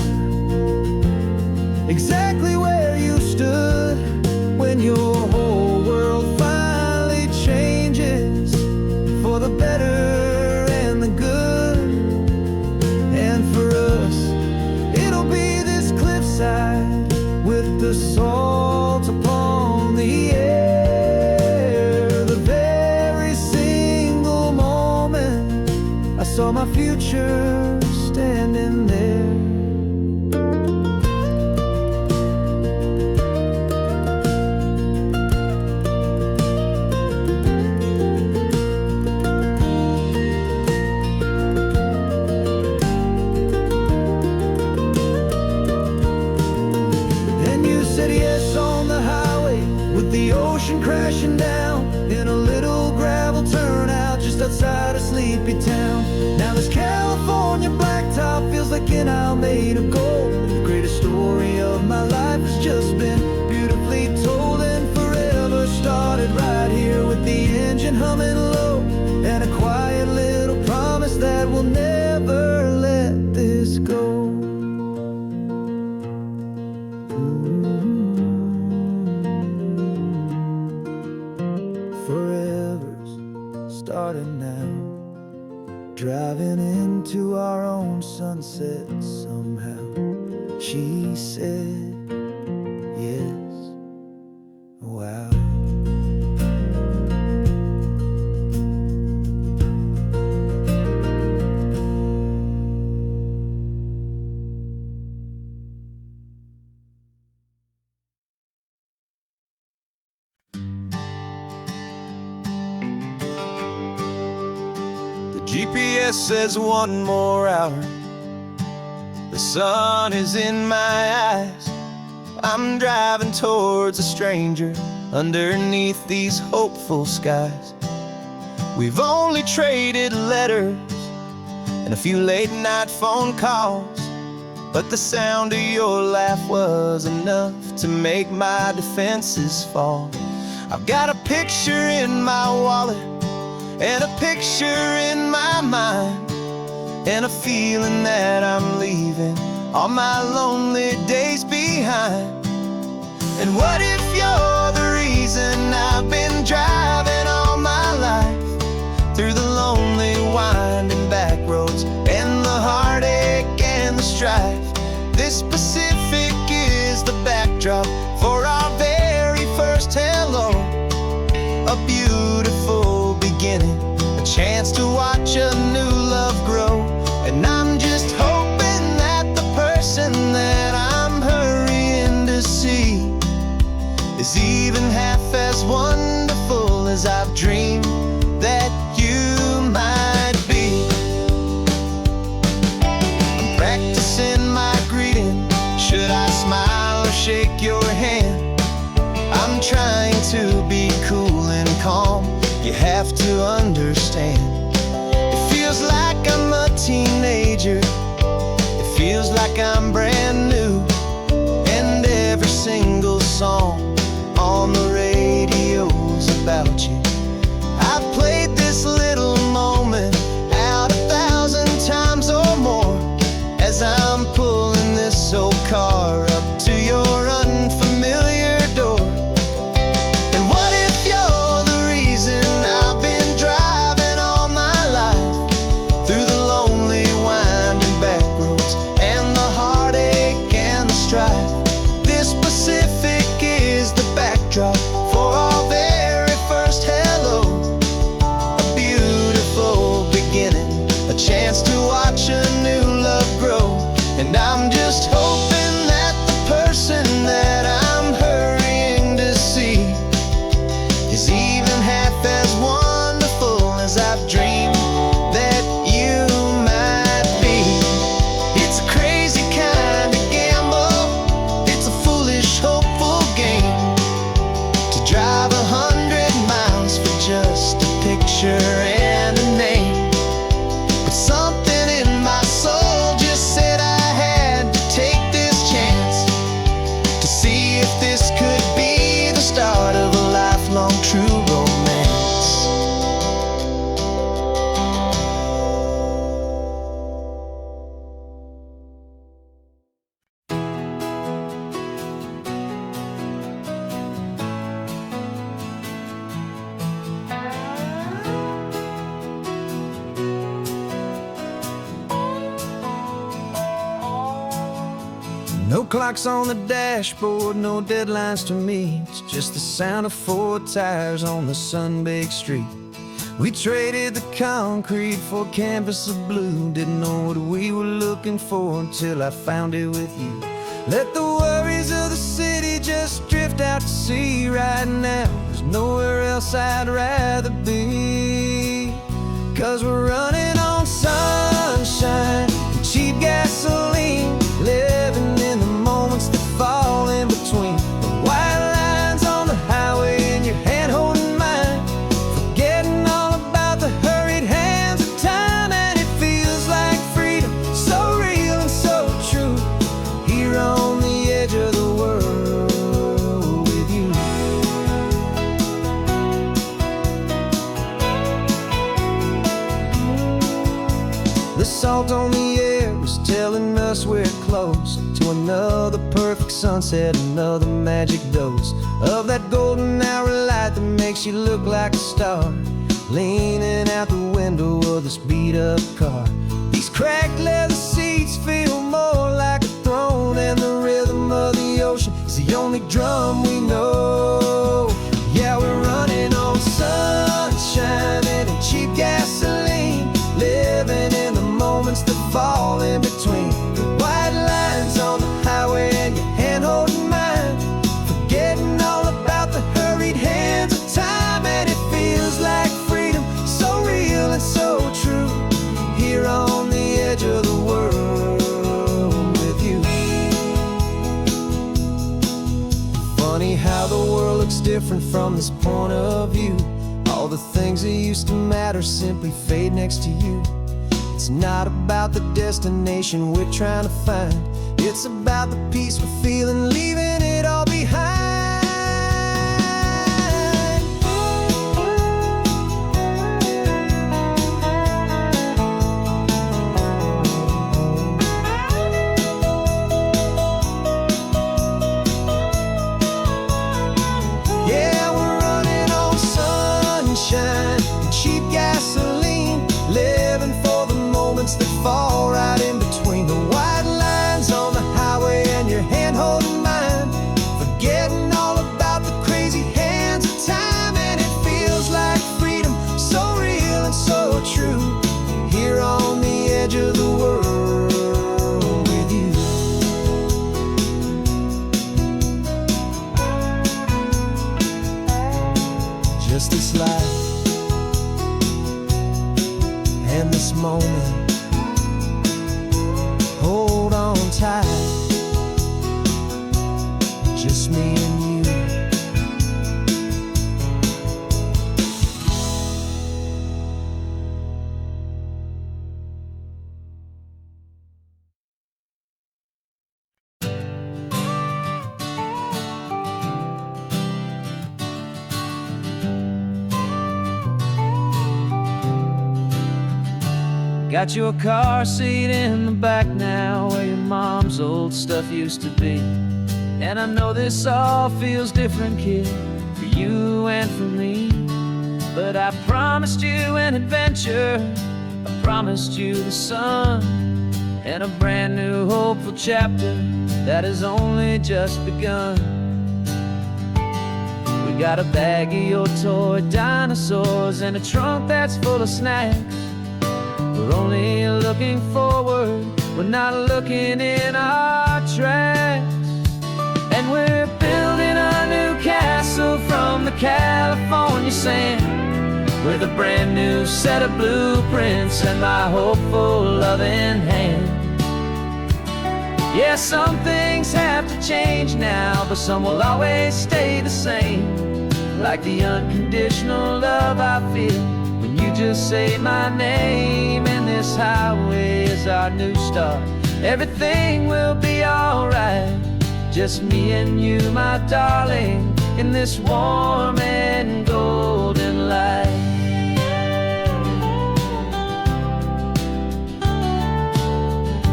exactly where you stood when your whole world finally changes for the better and the good. And for us, it'll be this cliffside with the salt upon the air. The very single moment I saw my future standing there. Crashing down in a little gravel turnout just outside a sleepy town. Now this California blacktop feels like an isle made of gold. The greatest story of my life has just been beautifully told, and forever started right here with the engine humming low, and a quiet little promise that we'll never let this go. Forever's starting now, driving into our own sunset somehow. She said yes, wow. GPS says one more hour. The sun is in my eyes. I'm driving towards a stranger underneath these hopeful skies. We've only traded letters and a few late night phone calls, but the sound of your laugh was enough to make my defenses fall. I've got a picture in my wallet and a picture in my mind, and a feeling that I'm leaving all my lonely days behind. And what if you're the reason I've been driving all my life, through the lonely winding back roads and the heartache and the strife? This Pacific is the backdrop for our very first hello. A beautiful beginning, a chance to watch a new love grow. And I'm just hoping that the person that I'm hurrying to see is even half as wonderful as I've dreamed that you might be. I'm practicing my greeting. Should I smile or shake your hand? I'm trying to be cool and calm. You have to understand. It feels like I'm a teenager. It feels like I'm brand new. And every single song on the radio's about you. I've played this little moment out 1,000 times or more, as I'm pulling this old car up to your unfamiliar door. And what if you're the reason I've been driving all my life, through the lonely winding back roads and the heartache and the strife? This Pacific is the backdrop for our very first hello. A beautiful beginning, a chance to watch a new love grow. And I'm just hoping that the person that I'm hurrying to see is even half as wonderful as I've dreamed that you might be. It's a crazy kind of gamble. It's a foolish, hopeful game to drive 100 miles for just a picture and a name. But something in my soul just said I had to take this chance, to see if this could be the start of a lifelong true romance. No clocks on the dashboard, no deadlines to meet. It's just the sound of 4 tires on the sun-baked street. We traded the concrete for a canvas of blue. Didn't know what we were looking for until I found it with you. Let the worries of the city just drift out to sea right now. There's nowhere else I'd rather be, 'cause we're running on sunshine and cheap gasoline, living in the moments that fall in between. The white lines on the highway and your hand holding mine, forgetting all about the hurried hands of time. And it feels like freedom, so real and so true, here on the edge of the world with you. The salt on the air was telling us we're close to another perfect sunset, another magic dose of that golden hour light that makes you look like a star, leaning out the window of this beat-up car. These cracked leather seats feel more like a throne, and the rhythm of the ocean is the only drum we know. Yeah, we're running on sunshine and cheap gasoline, living in the moments that fall in between. The white lines on the highway and your hand holding mine, forgetting all about the hurried hands of time. And it feels like freedom, so real and so true, funny how the world looks different from this point of view. All the things that used to matter simply fade next to you. It's not about the destination we're trying to find. It's about the peace we're feeling, leaving it all behind. Yeah, we're running on sunshine and cheap gasoline, living for the moments that fall right in between the white lines on the highway and your hand holding mine, forgetting all about the crazy hands of time. And it feels like freedom, so real and so true, here on the edge of the world with you. Just this life and this moment, hold on tight, just me and you. Got your car seat in the back now, where your mom's old stuff used to be. And I know this all feels different, kid, for you and for me. But I promised you an adventure, I promised you the sun, and a brand new hopeful chapter that has only just begun. We got a bag of your toy dinosaurs and a trunk that's full of snacks. We're only looking forward, we're not looking in our tracks. And we're building a new castle from the California sand, with a brand new set of blueprints and my hopeful loving hand. Yeah, some things have to change now, but some will always stay the same, like the unconditional love I feel when you just say my name. And this highway is our new start, everything will be alright, just me and you, my darling, in this warm and golden light.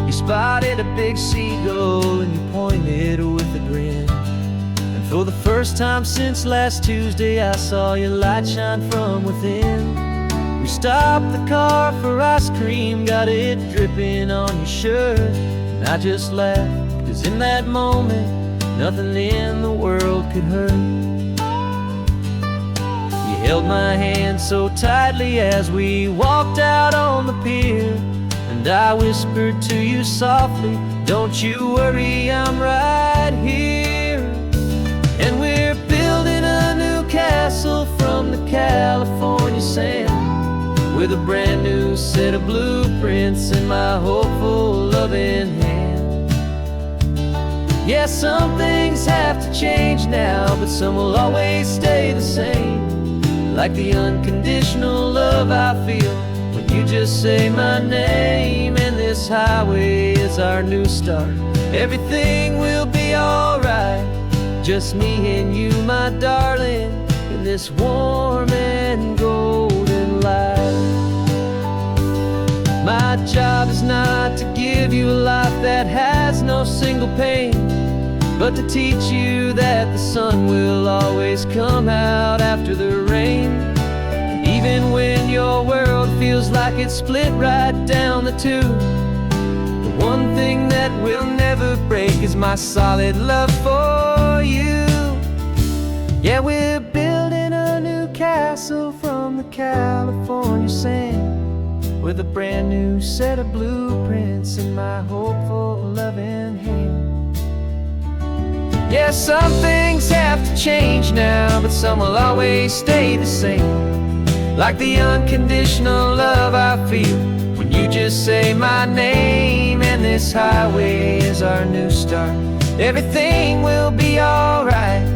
You spotted a big seagull and you pointed with a grin, and for the first time since last Tuesday I saw your light shine from within. We stopped the car for ice cream, got it dripping on your shirt, and I just laughed, 'cause in that moment nothing in the world could hurt. You held my hand so tightly as we walked out on the pier, and I whispered to you softly, don't you worry, I'm right here. And we're building a new castle from the California sand, with a brand new set of blueprints in my hopeful loving hand. Yeah, some things have to change now, but some will always stay the same, like the unconditional love I feel when you just say my name. And this highway is our new start, everything will be alright, just me and you, my darling, in this warm and golden light. My job is not to give you a life that has no single pain, but to teach you that the sun will always come out after the rain. Even when your world feels like it's split right down the two, the one thing that will never break is my solid love for you. Yeah, we're building a new castle from the California sand, with a brand new set of blueprints in my hopeful loving hand. Yeah, some things have to change now, but some will always stay the same, like the unconditional love I feel when you just say my name. And this highway is our new start, everything will be alright,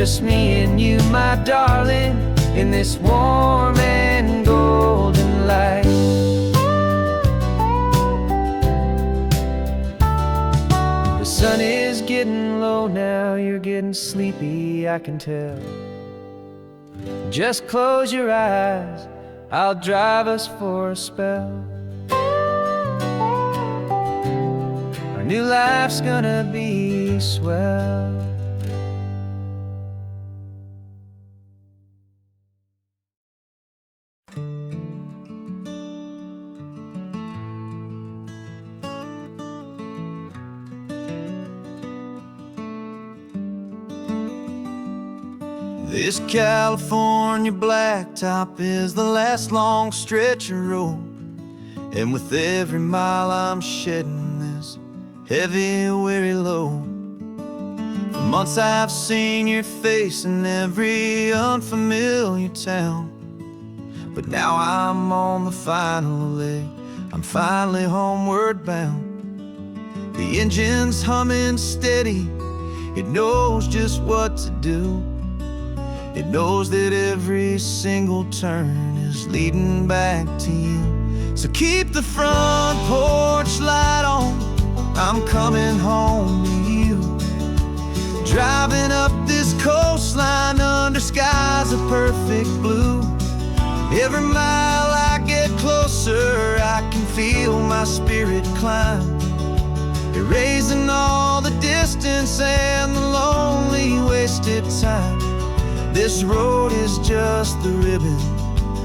just me and you, my darling, in this warm and golden light. The sun is getting low now, you're getting sleepy, I can tell. Just close your eyes, I'll drive us for a spell. Our new life's gonna be swell. This California blacktop is the last long stretch of road, and with every mile I'm shedding this heavy, weary load. For months I've seen your face in every unfamiliar town, but now I'm on the final leg, I'm finally homeward bound. The engine's humming steady, it knows just what to do. It knows that every single turn is leading back to you. So keep the front porch light on, I'm coming home to you. Driving up this coastline under skies of perfect blue. Every mile I get closer, I can feel my spirit climb, erasing all the distance and the lonely wasted time. This road is just the ribbon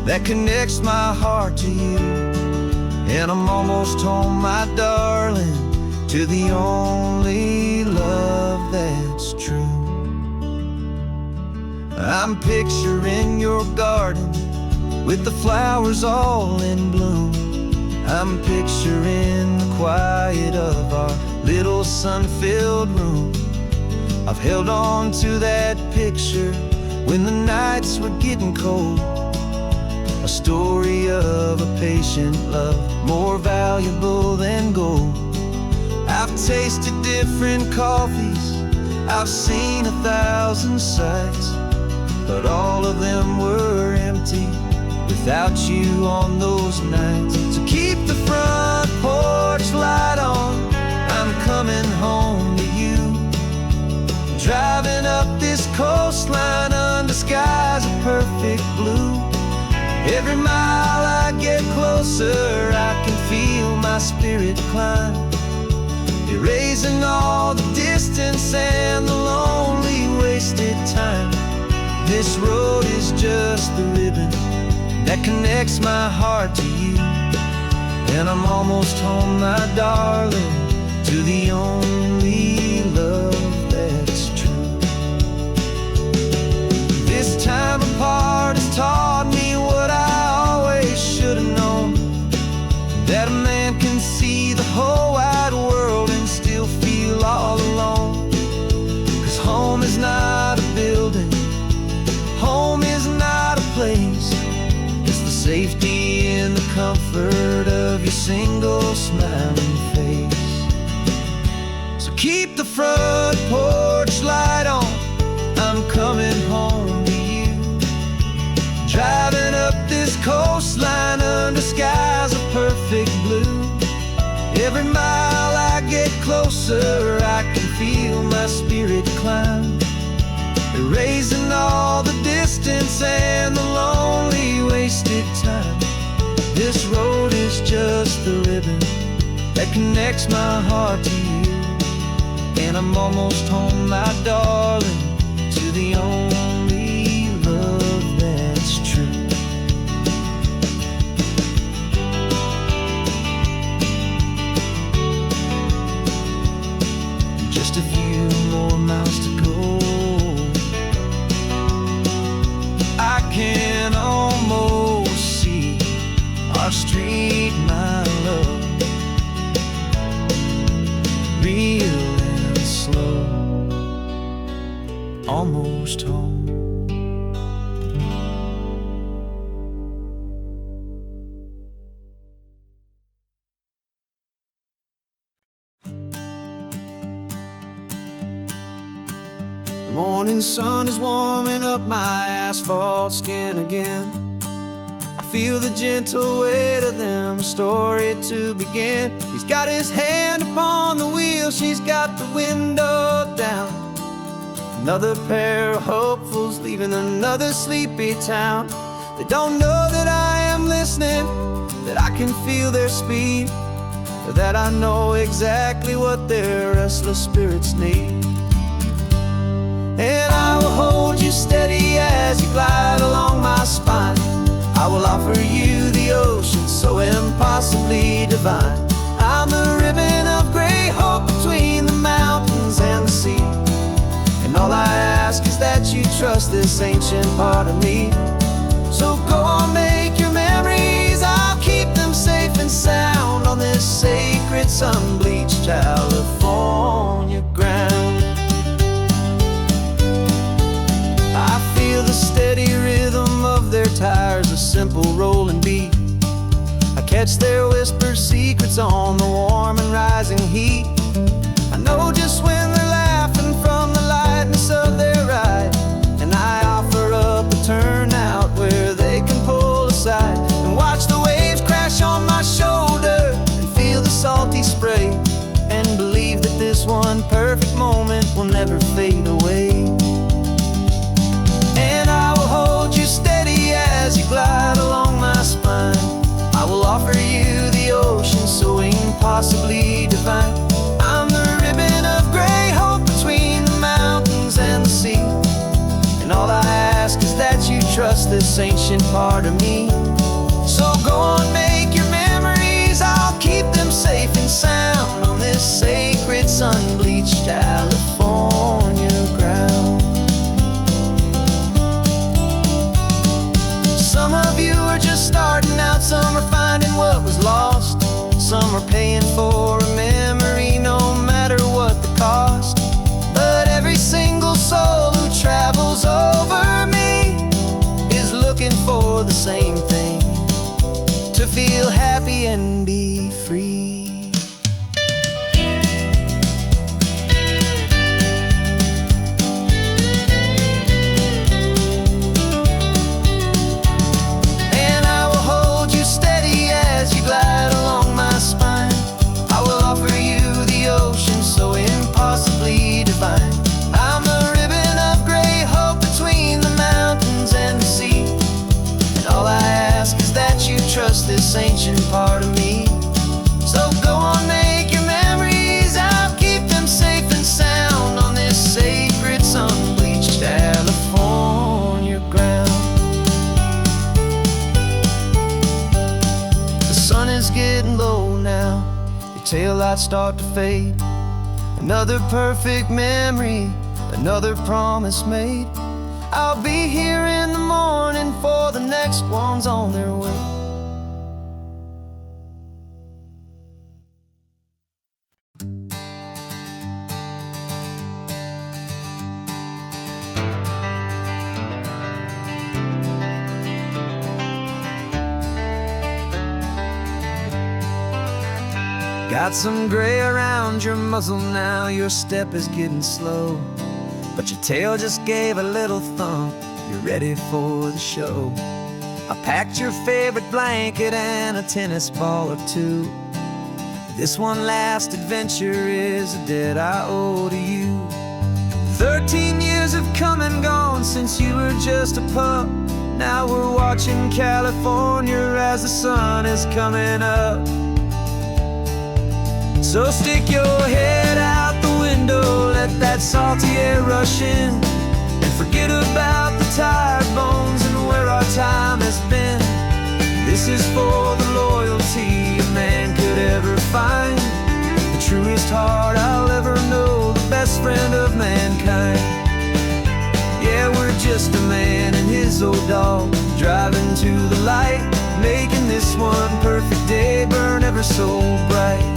that connects my heart to you, and I'm almost home, my darling, to the only love that's true. I'm picturing your garden with the flowers all in bloom. I'm picturing the quiet of our little sun-filled room. I've held on to that picture when the nights were getting cold, a story of a patient love, more valuable than gold. I've tasted different coffees, I've seen 1,000 sights, but all of them were empty without you on those nights. So keep the front porch light on, I'm coming home to you. Driving up this coastline under skies of perfect blue. Every mile I get closer, I can feel my spirit climb, erasing all the distance and the lonely wasted time. This road is just the ribbon that connects my heart to you, and I'm almost home, my darling, to the only love that's true. This time apart has taught me what I always should have known, that a man can see the whole wide world and still feel all alone. 'Cause home is not a building, home is not a place, it's the safety and the comfort of your single smiling face. So keep the front porch light on, I'm coming home to you. Driving up this coastline under skies of perfect blue. Every mile I get closer, I can feel my spirit climb, erasing all the distance and the lonely wasted time. This road is just the ribbon that connects my heart to you, and I'm almost home, my darling, to the only love that's true. Just a few more miles to go, I can almost see our street, my love, real and slow, almost home. The morning sun is warming up my asphalt skin again. I feel the gentle weight of them, a story to begin. He's got his hand upon the wheel, she's got the window down. Another pair of hopefuls leaving another sleepy town. They don't know that I am listening, that I can feel their speed, or that I know exactly what their restless spirits need. And I will hold you steady as you glide along my spine. I will offer you the ocean so impossibly divine. I'm the ribbon of gray hope between the mountains and the sea. And all I ask is that you trust this ancient part of me. So go on, make your memories, I'll keep them safe and sound on this sacred sun-bleached California ground. I feel the steady rhythm of their tires, a simple rolling beat. I catch their whispered secrets on the warm and rising heat. I know just when they're laughing from the lightness of their ride, and I offer up a turnout where they can pull aside and watch the waves crash on my shoulder and feel the salty spray, and believe that this one perfect moment will never fade away. And I will hold you steady as you glide along my spine. I will offer you the ocean so impossibly divine. I'm the ribbon of gray hope between the mountains and the sea. And all I ask is that you trust this ancient part of me. So go on, make your memories, I'll keep them safe and sound on this sacred sun-bleached California ground. Some of you are just starting out, some are finding what was lost, some are paying for a memory no matter what the cost. But every single soul who travels over me is looking for the same thing, to feel happy and be free. And I will hold you steady as you glide along my spine. I will offer you the ocean so impossibly divine. I'm the ribbon of gray hope between the mountains and the sea. And all I ask is that you trust this ancient part of me. So go on, make your memories, I'll keep them safe and sound on this sacred sun-bleached California ground. The sun is getting low now, your taillights start to fade. Another perfect memory, another promise made. I'll be here in the morning for the next ones on their way. Got some gray around your muzzle now, your step is getting slow, but your tail just gave a little thump, you're ready for the show. I packed your favorite blanket and a tennis ball or two. This one last adventure is a debt I owe to you. 13 years have come and gone since you were just a pup. Now we're watching California as the sun is coming up. So stick your head out the window, let that salty air rush in, and forget about the tired bones and where our time has been. This is for the loyalty a man could ever find, the truest heart I'll ever know, the best friend of mankind. Yeah, we're just a man and his old dog, driving to the light, making this one perfect day burn ever so bright.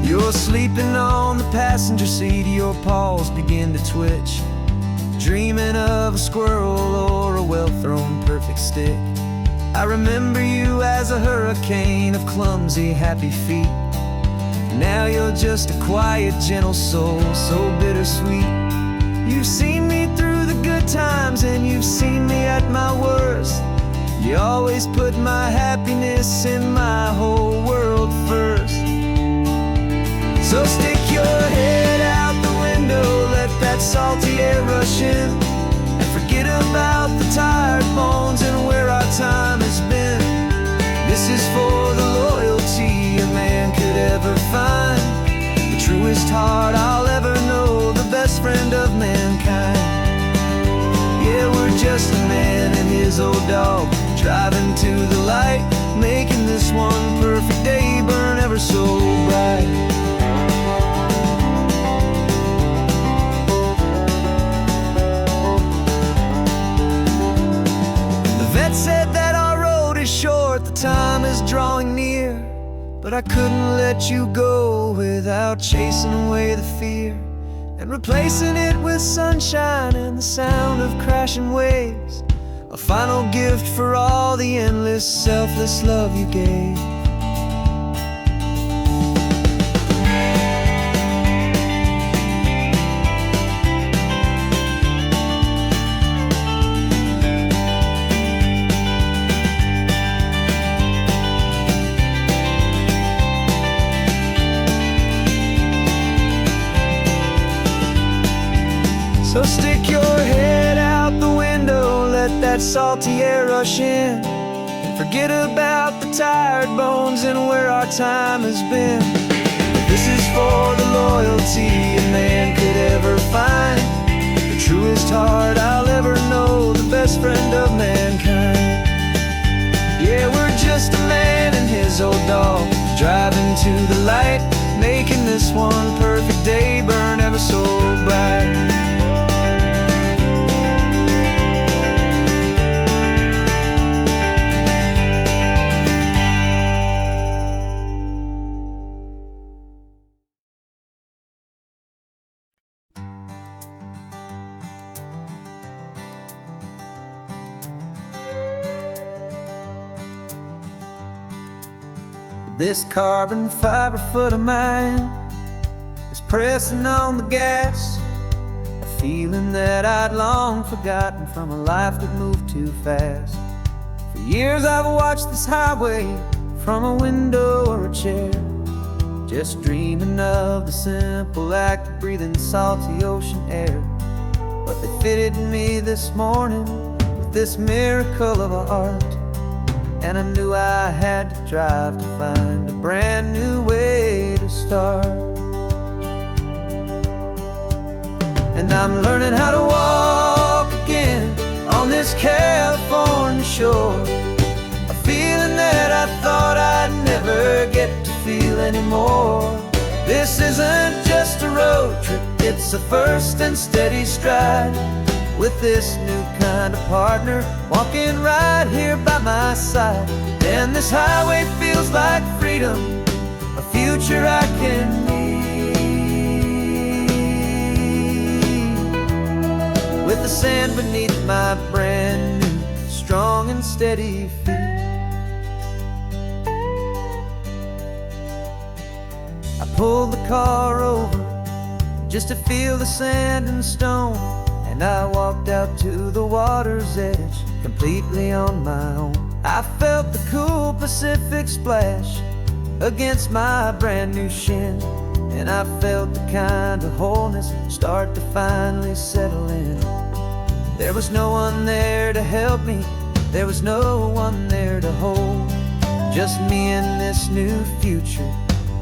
You're sleeping on the passenger seat, your paws begin to twitch, dreaming of a squirrel or a well-thrown perfect stick. I remember you as a hurricane of clumsy, happy feet, Now you're just a quiet, gentle soul, so bittersweet. You've seen me through the good times and you've seen me at my worst. You always put my happiness and my whole world first. So stick your head out the window, let that salty air rush in, and forget about the tired bones and where our time has been. This is for the loyalty a man could ever find, the truest heart I'll ever know, the best friend of mankind. Yeah, we're just a man and his old dog, driving to the light, making this one perfect day burn ever so bright. The vet said that our road is short, the time is drawing near, but I couldn't let you go without chasing away the fear and replacing it with sunshine and the sound of crashing waves. A final gift for all the endless, selfless love you gave. So stick your head out the window, let that salty air rush in, and forget about the tired bones and where our time has been. This is for the loyalty a man could ever find, the truest heart I'll ever know, the best friend of mankind. Yeah, we're just a man and his old dog, driving to the light, making this one perfect day burn ever so bright. This carbon fiber foot of mine is pressing on the gas, a feeling that I'd long forgotten from a life that moved too fast. For years I've watched this highway from a window or a chair, just dreaming of the simple act of breathing salty ocean air. But they fitted me this morning with this miracle of art, and I knew I had to drive to find a brand new way to start. And I'm learning how to walk again on this California shore, a feeling that I thought I'd never get to feel anymore. This isn't just a road trip, it's a first and steady stride, with this new kind of partner walking right here by my side. And this highway feels like freedom, a future I can need, with the sand beneath my brand new strong and steady feet. I pulled the car over just to feel the sand and stone, and I walked out to the water's edge completely on my own. I felt the cool Pacific splash against my brand new shin, and I felt the kind of wholeness start to finally settle in. There was no one there to help me, there was no one there to hold, just me and this new future,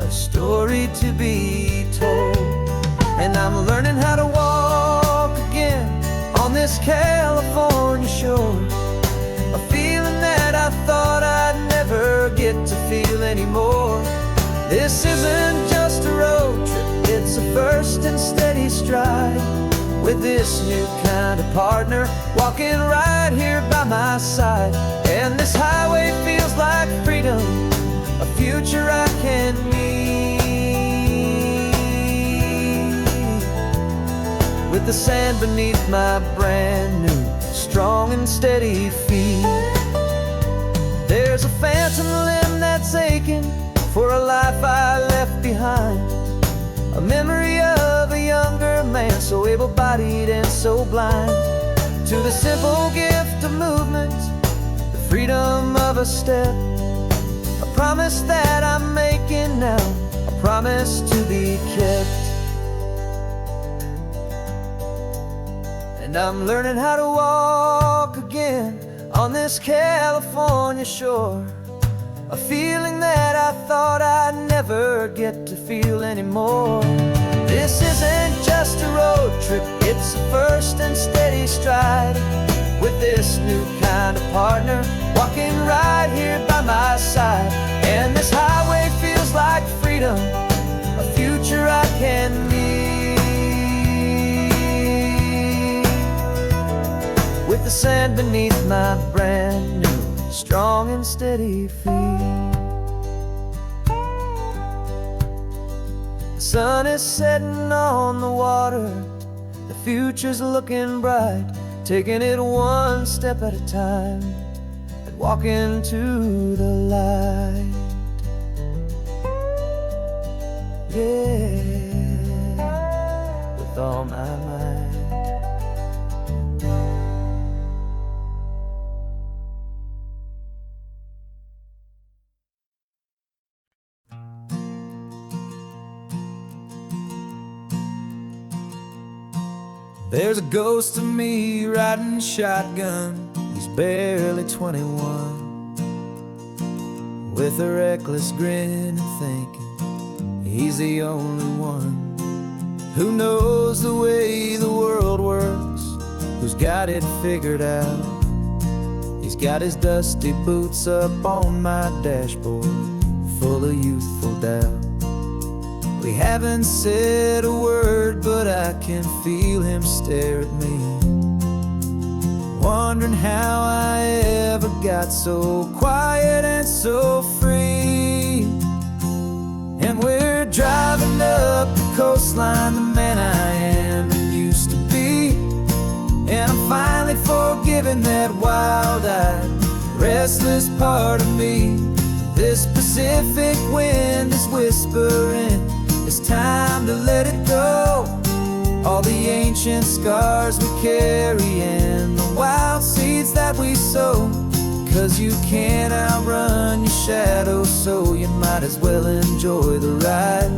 a story to be told. And I'm learning how to walk again on this California shore, a feeling that I thought I'd never get to feel anymore. This isn't just a road trip, it's a first and steady stride, with this new kind of partner walking right here by my side. And this highway feels like freedom, a future I can need, with the sand beneath my brand new strong and steady feet. There's a phantom limb that's aching for a life I left behind. A memory of a younger man, so able-bodied and so blind. To the simple gift of movement, the freedom of a step, a promise that I'm making now, a promise to be kept. And I'm learning how to walk again on this California shore, a feeling that I thought I'd never get to feel anymore. This isn't just a road trip, it's a first and steady stride, with this new kind of partner walking right here by my side. And this highway feels like freedom, a future I can meet, with the sand beneath my brand new strong and steady feet. The sun is setting on the water, the future's looking bright, taking it one step at a time and walking to the light. Yeah, with all my might. There's a ghost of me riding shotgun. He's barely 21, with a reckless grin and thinking he's the only one who knows the way the world works, who's got it figured out. He's got his dusty boots up on my dashboard, full of youthful doubt. We haven't said a word, but I can feel him stare at me, wondering how I ever got so quiet and so free. And we're driving up the coastline, the man I am and used to be. And I'm finally forgiving that wild-eyed, restless part of me. This Pacific wind is whispering, it's time to let it go. All the ancient scars we carry and the wild seeds that we sow. 'Cause you can't outrun your shadow, so you might as well enjoy the ride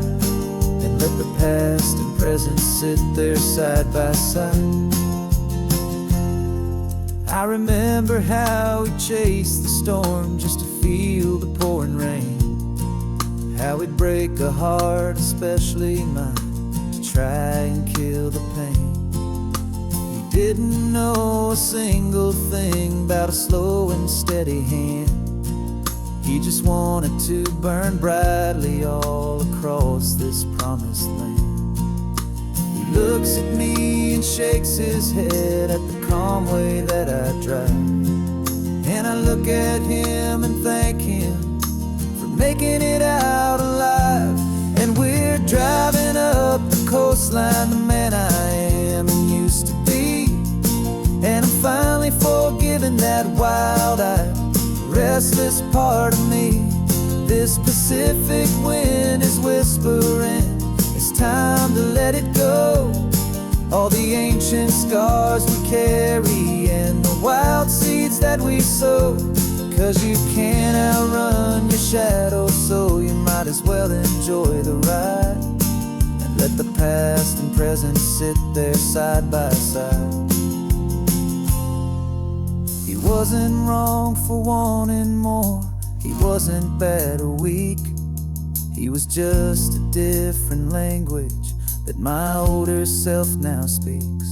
and let the past and present sit there side by side. I remember how we chased the storm just to feel the pouring rain, how we'd break a heart, especially mine, to try and kill the pain. He didn't know a single thing about a slow and steady hand. He just wanted to burn brightly all across this promised land. He looks at me and shakes his head at the calm way that I drive, and I look at him and thank him for making it out alive. And we're driving up the coastline, the man I am and used to be. And I'm finally forgiving that wild-eyed, restless part of me. This Pacific wind is whispering, it's time to let it go. All the ancient scars we carry and the wild seeds that we sow. 'Cause you can't outrun your shadow, so you might as well enjoy the ride and let the past and present sit there side by side. He wasn't wrong for wanting more, he wasn't bad or weak. He was just a different language that my older self now speaks.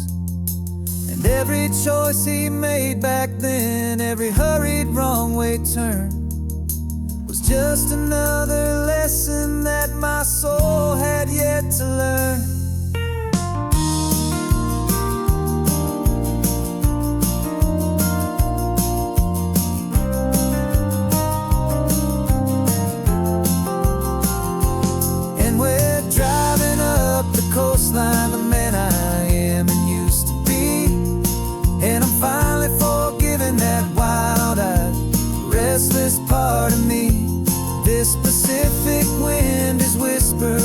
And every choice he made back then, every hurried wrong way turn, was just another lesson that my soul had yet to learn. And we're driving up the coastline, the man I am and used to be. And I'm finally forgiving that wild-eyed, restless part of me. This Pacific wind is whispering,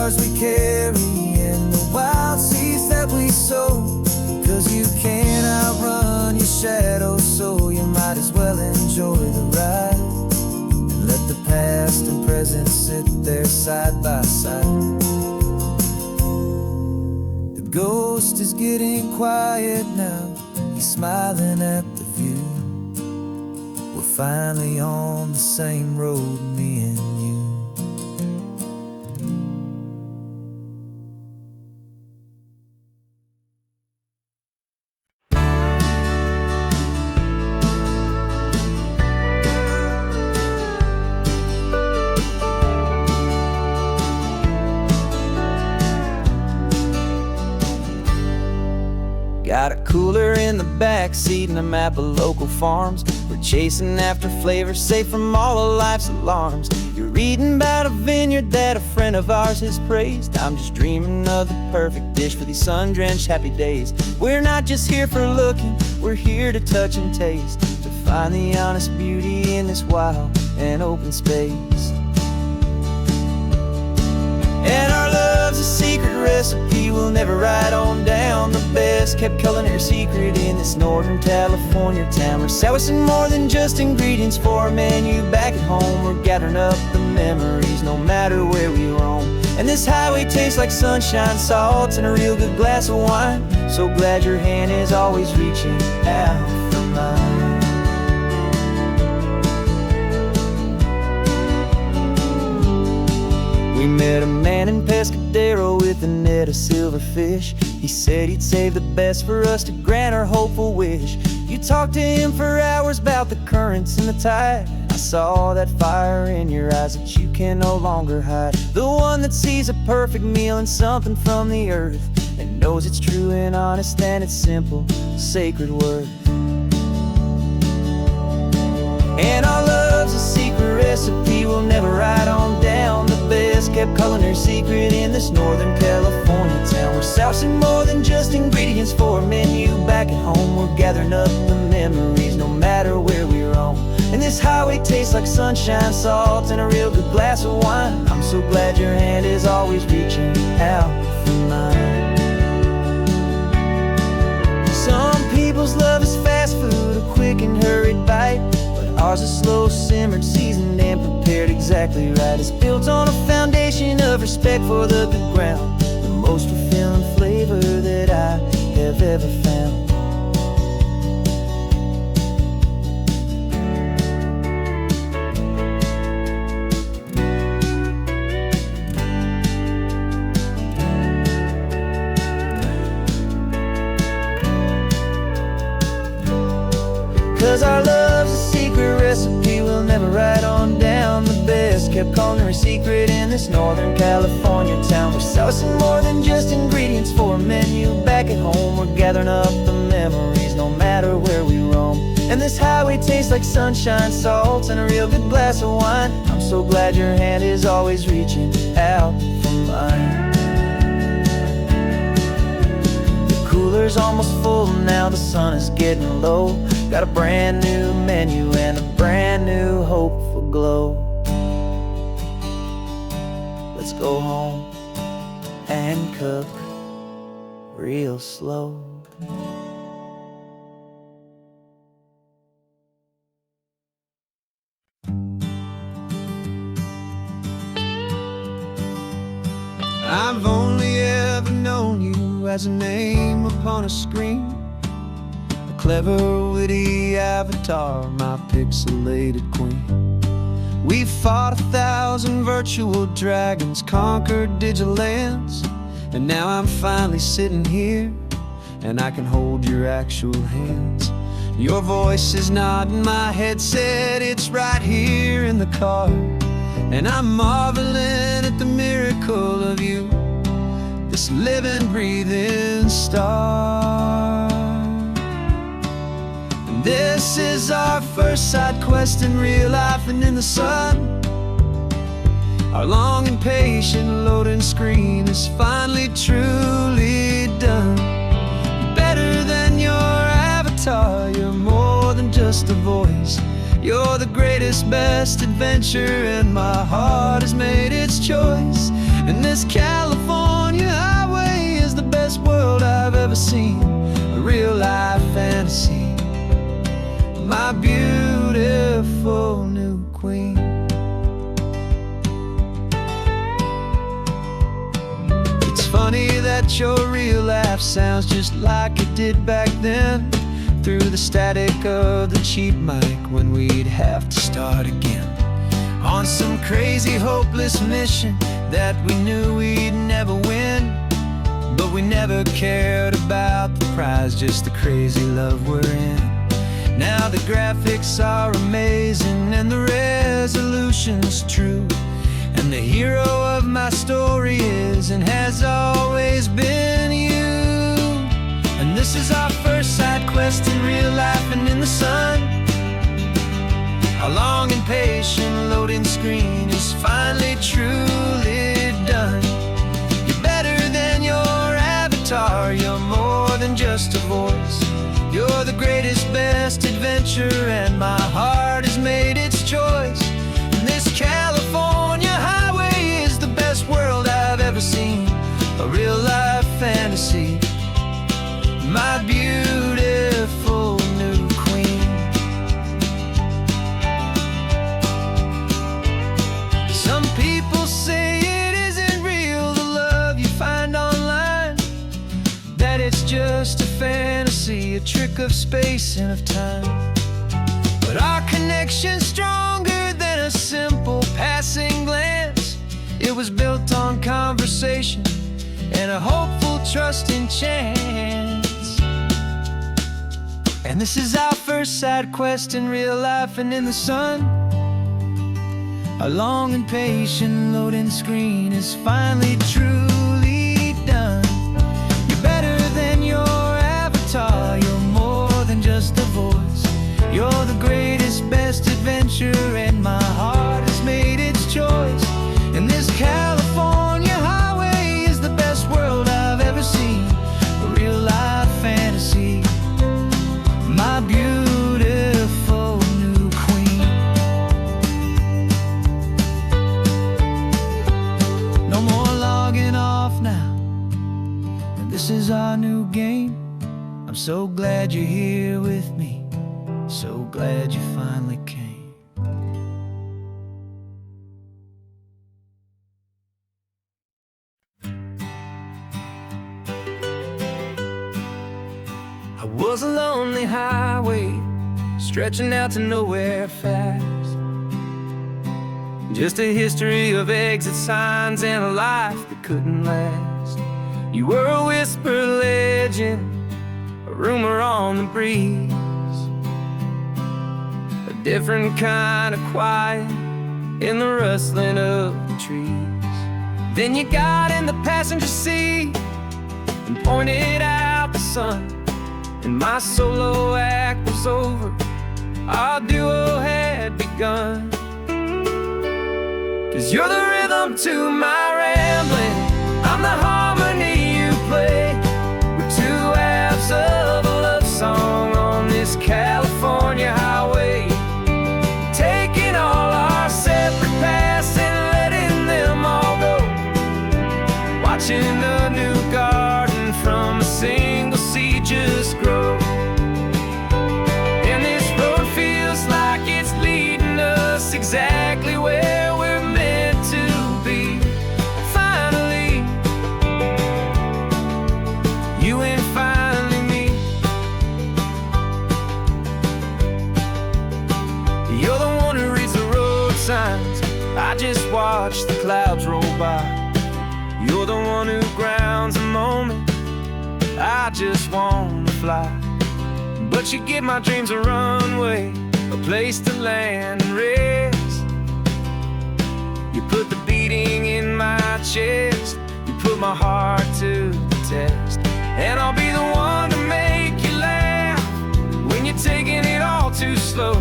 scars we carry and the wild seeds that we sow. 'Cause you can't outrun your shadow, so you might as well enjoy the ride. And let the past and present sit there side by side. The ghost is getting quiet now, he's smiling at the view. We're finally on the same road, me and you. Got a cooler in the back seat and a map of local farms. We're chasing after flavors safe from all of life's alarms. You're reading about a vineyard that a friend of ours has praised. I'm just dreaming of the perfect dish for these sun-drenched happy days. We're not just here for looking, we're here to touch and taste, to find the honest beauty in this wild and open space. And our love's a secret recipe we'll never write on down. The best kept culinary secret in this Northern California town. We're sourcing more than just ingredients for a menu back at home. We're gathering up the memories no matter where we roam. And this highway tastes like sunshine, salt, and a real good glass of wine. So glad your hand is always reaching out for mine. We met a man in Pescadero with a net of silverfish. He said he'd save the best for us to grant our hopeful wish. You talked to him for hours about the currents and the tide. I saw that fire in your eyes that you can no longer hide. The one that sees a perfect meal in something from the earth, and knows it's true and honest and it's simple, sacred worth. And our love's a secret recipe we'll never write on down. The best kept culinary secret in this Northern California town. We're sourcing more than just ingredients for a menu back at home. We're gathering up the memories no matter where we roam. And this highway tastes like sunshine, salt, and a real good glass of wine. I'm so glad your hand is always reaching out for mine. Some people's love is fast food, a quick and hurried bite. Ours is slow simmered, seasoned and prepared exactly right. It's built on a foundation of respect for the good ground. The most fulfilling flavor that I have ever found. 'Cause our love's a secret recipe we'll never write on down. The best kept culinary secret in this Northern California town. We're sourcing more than just ingredients for a menu back at home. We're gathering up the memories no matter where we roam. And this highway tastes like sunshine, salt, and a real good glass of wine. I'm so glad your hand is always reaching out for mine. The cooler's almost full now, the sun is getting low. Got a brand new menu and a brand new hopeful glow. Let's go home and cook real slow. I've only ever known you as a name upon a screen, a clever, witty avatar, my pixelated queen. We fought 1,000 virtual dragons, conquered digital lands, and now I'm finally sitting here, and I can hold your actual hands. Your voice is not in my headset, it's right here in the car, and I'm marveling at the miracle of you, this living, breathing star. And this is our first side quest in real life and in the sun. Our long and patient loading screen is finally truly done. Better than your avatar, you're more than just a voice. You're the greatest, best adventure, and my heart has made its choice. And this that your real laugh sounds just like it did back then, through the static of the cheap mic when we'd have to start again. On some crazy hopeless mission that we knew we'd never win, but we never cared about the prize, just the crazy love we're in. Now the graphics are amazing and the resolution's true, and the hero of my story is and has always been you. And this is our first side quest in real life and in the sun. Our long and patient loading screen is finally truly done. You're better than your avatar, you're more than just a voice. You're the greatest, best adventure, and my heart has made its choice. And this California highway is the best world I've ever seen, a real life fantasy, my beautiful new queen. Some people say it isn't real, the love you find online, that it's just a fantasy, a trick of space and of time. But our connection's stronger than a simple passing glance. It was built on conversation and a hopeful, trusting chance. And this is our first side quest in real life and in the sun. Our long and patient loading screen is finally truly done. You're better than your avatar, you're more than just a voice. You're the greatest, best adventure, and my heart has made its choice. And this California highway is the best world I've ever seen, a real life fantasy, my beautiful new queen. No more logging off now, and this is our new game. I'm so glad you're here with me, so glad you finally came. I was a lonely highway, stretching out to nowhere fast. Just a history of exit signs and a life that couldn't last. You were a whisper legend, a rumor on the breeze, a different kind of quiet in the rustling of the trees. Then you got in the passenger seat and pointed out the sun, and my solo act was over, our duo had begun. 'Cause you're the rhythm to my rambling, I'm the harmony you play. We're two halves of a love song on this California highway, taking all our separate paths and letting them all go, watching a new garden from a single seed just grow. And this road feels like it's leading us exactly where we're meant to be. Finally, you and finally me. You're the one who reads the road signs, I just watch the clouds roll by. You're the one who grounds a moment, I just wanna fly. But you give my dreams a runway, a place to land and rest. You put the beating in my chest, you put my heart to the test. And I'll be the one to make you laugh when you're taking it all too slow.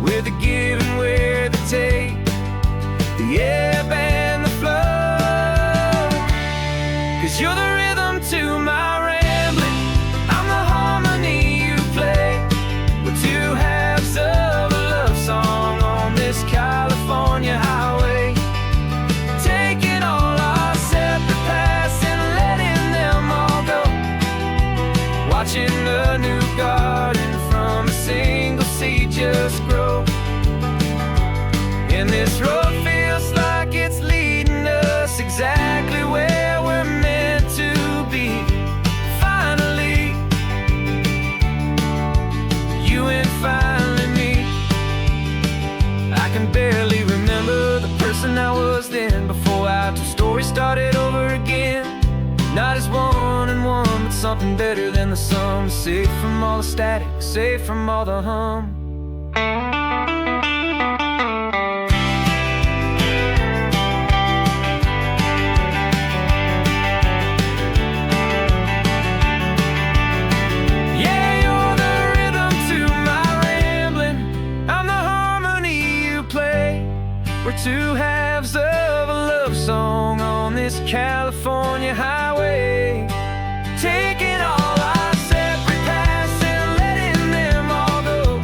We're the give and we're the take, the ebb and the flow. 'Cause you're the rhythm to my rambling, I'm the harmony you play. We're two halves of a love song on this California highway, taking all our separate paths and letting them all go, watching a new garden from a single seed just grow. And this road feels like started over again. Not as one and one, but something better than the sum. Safe from all the static, safe from all the hum. Yeah, you're the rhythm to my rambling. I'm the harmony you play. We're two halves of a love song on this California highway, taking all our separate paths and letting them all go,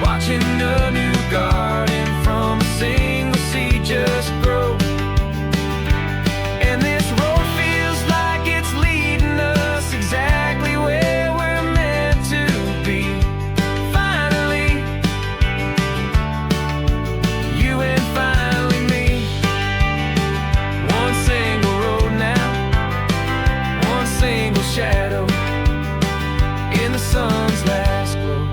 watching a new garden from a single seed just grow. And this road feels like it's leading us exactly where we're meant to be. Finally, you and finally me. One single road now, one single shadow in the sun's last glow.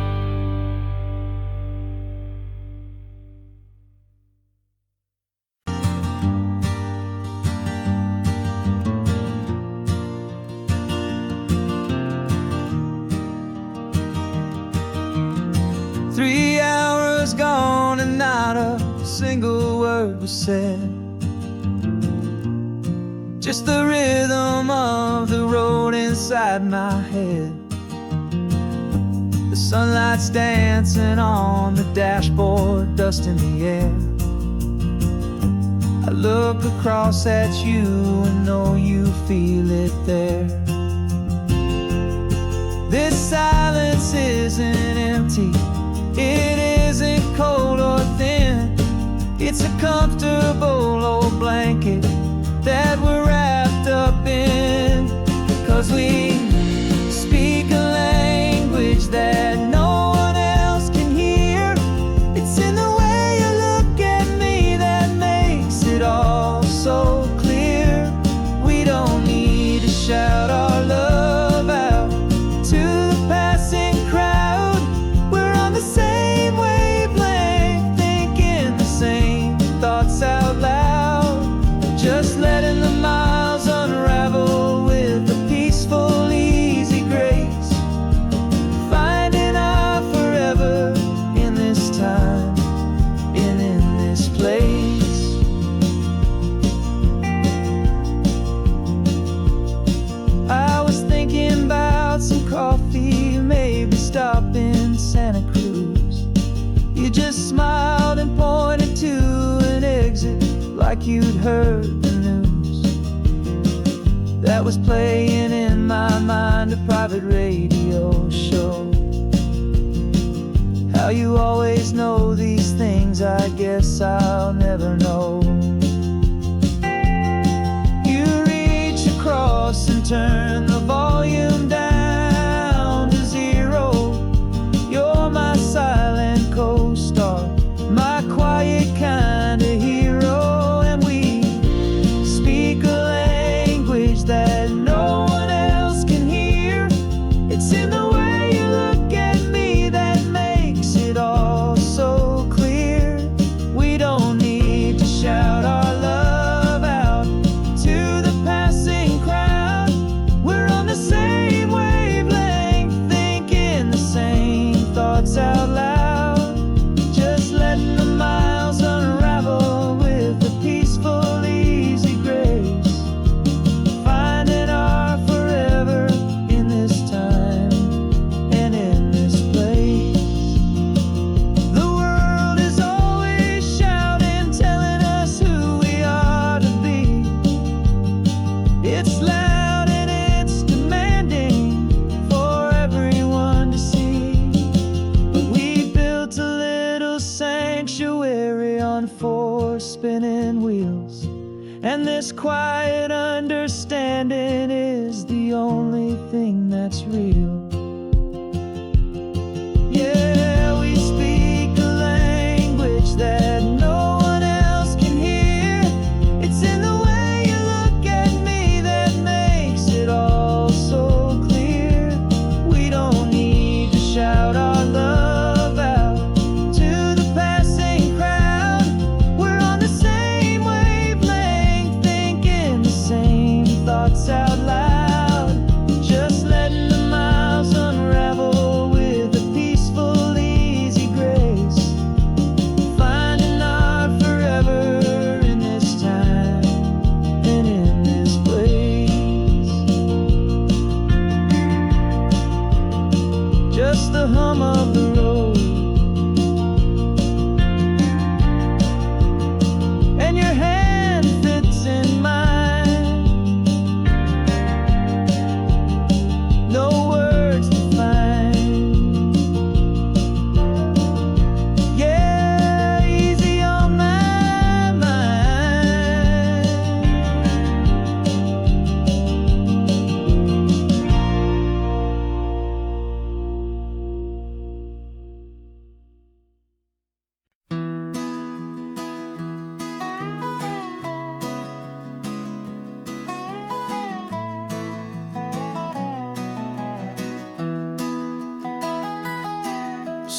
Three hours gone and not a single word was said. Just the rhythm of the road inside my head. The sunlight's dancing on the dashboard, dust in the air. I look across at you and know you feel it there. This silence isn't empty, it isn't cold or thin. It's a comfortable old blanket that we're wrapped up in. 'Cause we speak a language that no one else can hear. It's in the way you look at me that makes it all so clear. We don't need to shout our love out to the passing crowd. We're on the same wavelength, thinking the same thoughts out loud. Just letting the miles unravel with a peaceful, easy grace. Finding our forever in this time and in this place. I was thinking about some coffee, maybe stop in Santa Cruz. You just smiled and pointed to an exit like you'd heard the news. That was playing in my mind, a private radio show. How you always know these things, I guess I'll never know. You reach across and turn the volume down to zero. You're my silent co-star, my quiet kind of hero. And we speak a language that no one else can hear. It's in the way you look at me that makes it all so clear. We don't need to shout our love out to the passing crowd. We're on the same wavelength, thinking the same thoughts out loud. Just letting the miles unravel with a peaceful, easy grace. Finding our forever in this time and in this place. The world is always shouting, telling us who we are to be. It's loud and it's demanding for everyone to see. But we built a little sanctuary on four spinning wheels, and this quiet understanding is the only thing that's real. Yeah, we speak a language that no one else can hear. It's in the way you look at me that makes it all so clear. We don't need to shout our love out to the passing crowd. We're on the same wavelength, thinking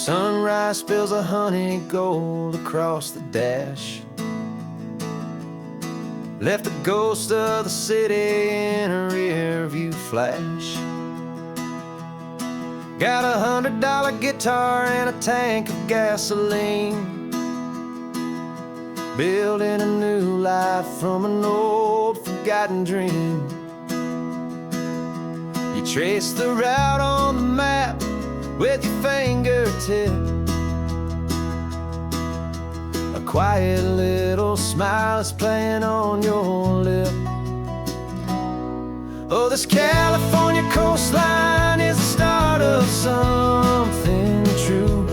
Sunrise spills a honey gold across the dash. Left the ghost of the city in a rear view flash. Got a $100 guitar and a tank of gasoline, building a new life from an old forgotten dream. You trace the route on the map with your fingertip, a quiet little smile is playing on your lip. Oh, this California coastline is the start of something true.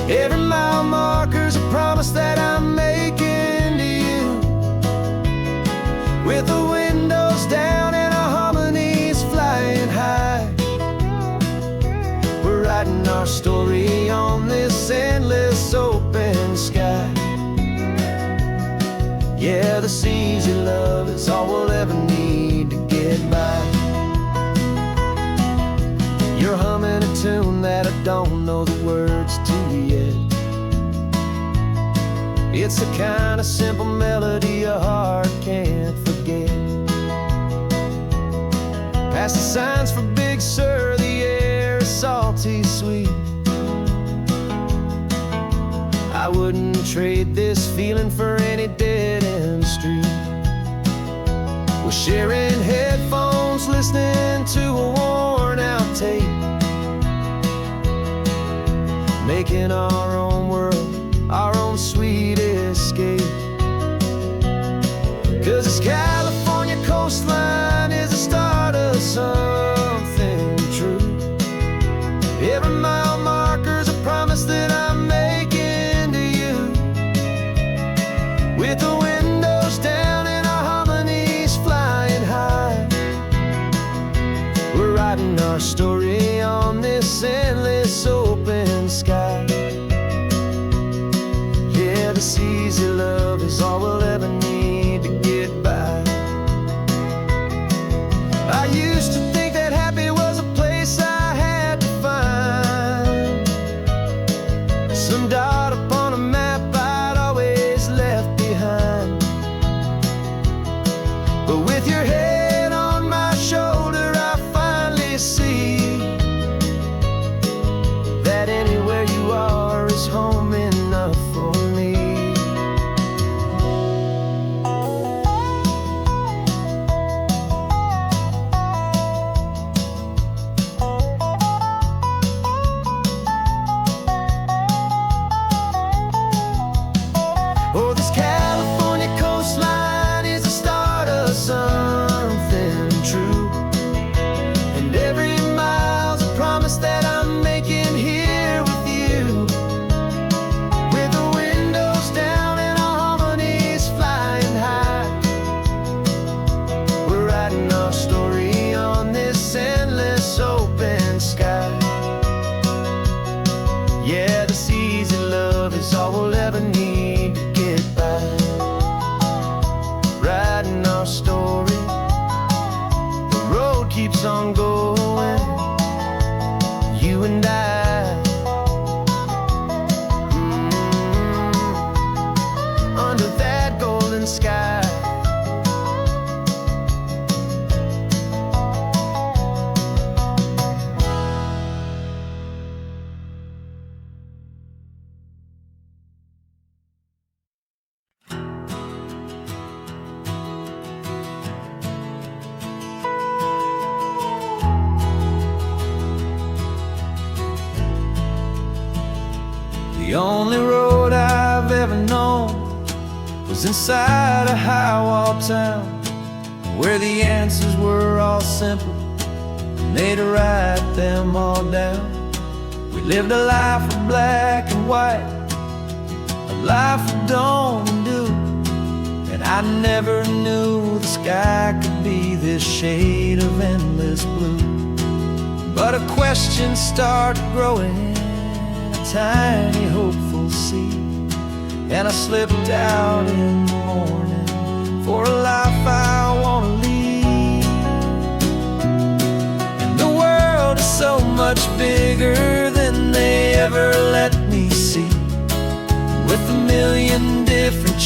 Every mile marker's a promise that I'm making to you. With the windows down and our harmonies flying high, we're writing our story on this endless open sky. Yeah, this easy love is all we'll ever need to get by. You're humming a tune that I don't know the words to yet. It's the kind of simple melody a heart can't forget. Past the signs for Big Sur, the air is salty sweet. I wouldn't trade this feeling for any dead-end street. We're sharing headphones, listening to a worn-out tape, making our own world, our own sweet escape. 'Cause this California coastline is the start of something true. Every mile marker's a promise that I'm making to you. With the windows down and our harmonies flying high, we're writing our story on this endless open sky. Yeah, this easy love is all we'll ever need to get by. I used to think that happy was a place I had to find, some dot upon a map I'd always left behind. But with your head on my shoulder, I finally see that anywhere you are is home enough for me. Oh, this California coastline is the start of something true. And every mile's a promise that I'm making here with you. With the windows down and our harmonies flying high, we're writing our story on this endless open sky. Yeah, this easy love is all we'll ever need to get by. Writing our story, the road keeps on going, you and I. Under that golden sky. The only road I've ever known was inside a high-wall town, where the answers were all simple and they'd write them all down. We lived a life of black and white, a life of dawn and dew, and I never knew the sky could be this shade of endless blue. But a question started growing, tiny hopeful seed, and I slipped out in the morning for a life I wanna lead. And the world is so much bigger than they ever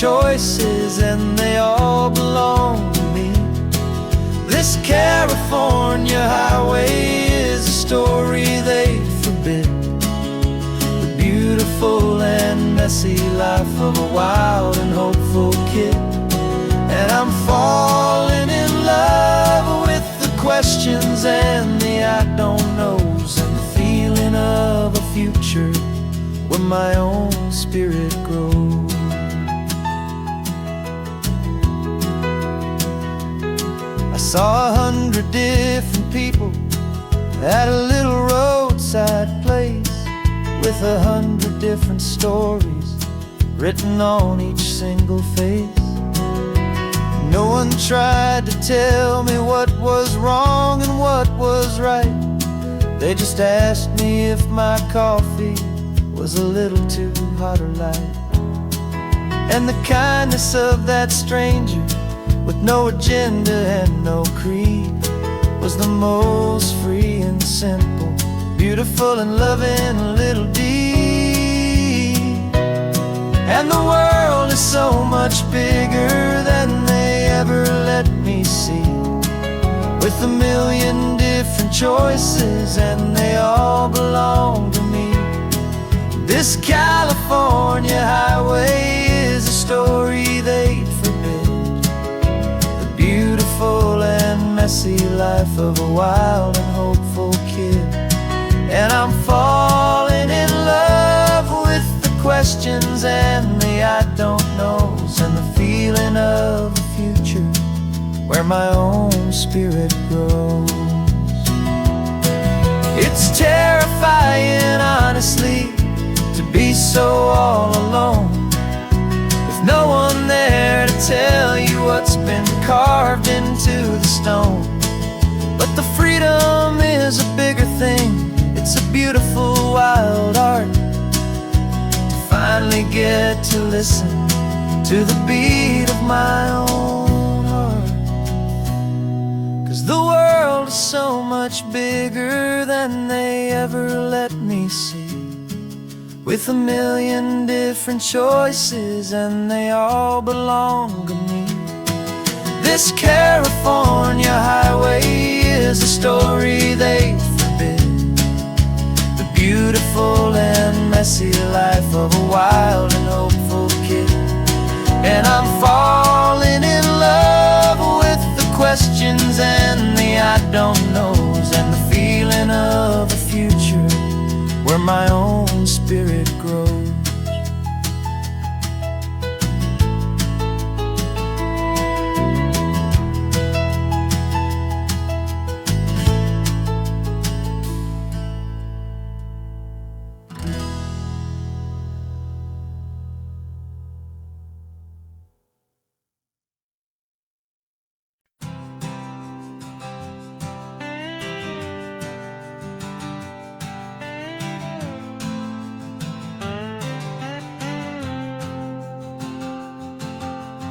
choices, and they all belong to me. This California highway is a story they forbid, the beautiful and messy life of a wild and hopeful kid. And I'm falling in love with the questions and the I don't knows, and the feeling of a future where my own spirit grows. I saw 100 different people at a little roadside place, with 100 different stories written on each single face. No one tried to tell me what was wrong and what was right. They just asked me if my coffee was a little too hot or light. And the kindness of that stranger, with no agenda and no creed, was the most free and simple, beautiful and loving little deed. And the world is so much bigger than they ever let me see, with a million different choices, and they all belong to me. This California highway is a story they'd forbid, the beautiful and messy life of a wild and hopeful kid. And I'm falling in love with the questions and the I don't knows, and the feeling of a future where my own spirit grows. It's terrifying, honestly, to be so all alone, with no one there to tell you what's been carved into the stone. But the freedom is a bigger thing. It's a beautiful wild art to finally get to listen to the beat of my own heart. 'Cause the world is so much bigger than they ever let me see, with a million different choices, and they all belong to me. This California highway is a story they forbid, the beautiful and messy life of a wild and hopeful kid. And I'm falling in love with the questions and the I don't knows, and the feeling of a future where my own spirit grows.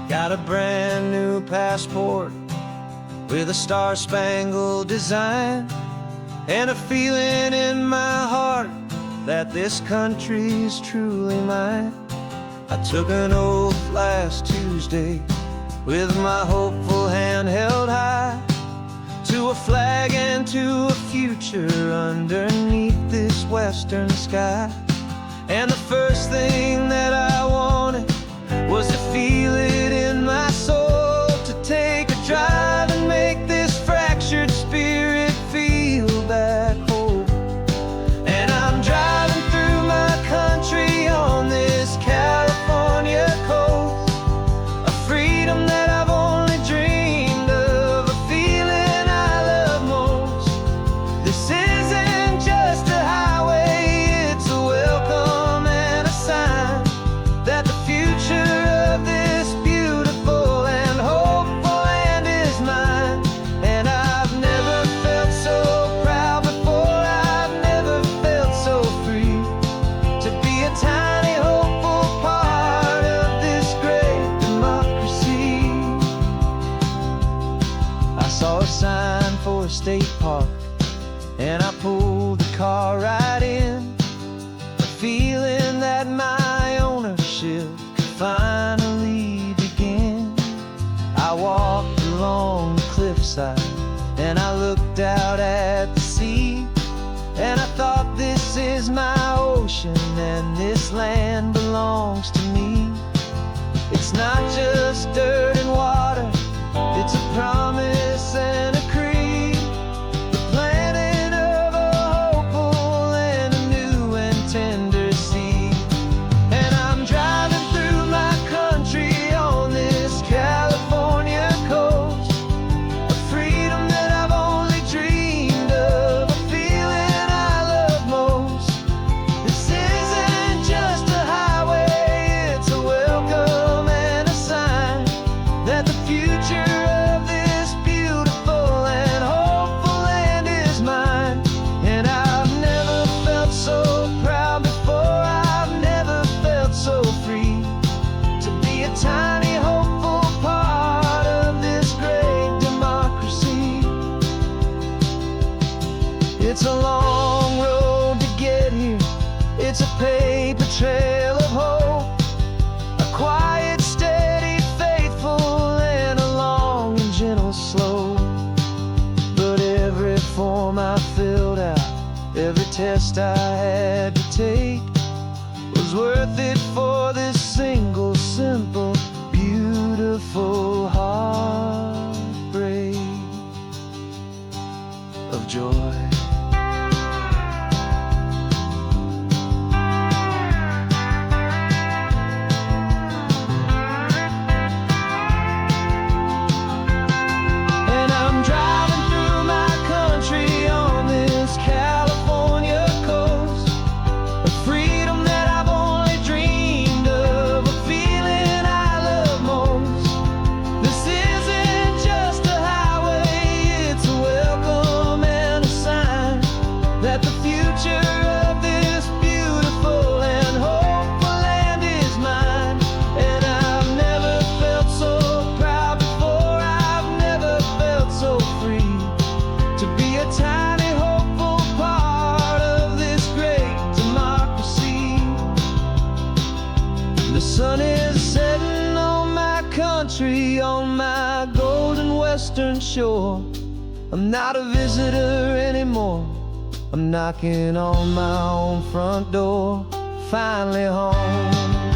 Got a brand new passport with a star-spangled design, and a feeling in my heart that this country's truly mine. I took an oath last Tuesday with my hopeful hand held high, to a flag and to a future underneath this western sky. And the first thing that I wanted was to feel it in my soul, to take a drive and make this fractured spirit feel back home. And I'm driving through my country on this California coast, a freedom that I've only dreamed of, a feeling I love most. This isn't just a highway, it's a welcome and a sign that the future of this beautiful and hopeful land is mine. And I've never felt so proud before, I've never felt so free, to be a tiny hopeful part of this great democracy. I saw a sign for a state park, and I pulled the car right in, a feeling that my ownership could finally countryside, and I looked out at the sea, and I thought, this is my ocean, and this land belongs to me. It's not just dirt and water, it's a promise and a creed, the planting of a hopeful and a new and tender seed. And I'm driving through my country on this California coast, a freedom that I've only dreamed of, a feeling I love most. This isn't just a highway, it's a welcome and a sign that the future of this beautiful and hopeful land is mine. And I've never felt so proud before, I've never felt so free to be a tiny hopeful part of this great democracy. It's a long road to get here, it's a paper trail of hope, a quiet, steady, faithful, and a long and gentle slope. But every form I filled out, every test I had to take, was worth it for this single, simple, beautiful heartbreak of joy. And I'm driving through my country on this California coast, a freedom that I've only dreamed of, a feeling I love most. This isn't just a highway, it's a welcome and a sign that the future of this beautiful and hopeful land is mine. And I've never felt so proud before, I've never felt so free to be a tiny hopeful part of this great democracy. The sun is setting on my country, on my golden western shore. I'm not a visitor anymore, I'm knocking on my own front door, finally home.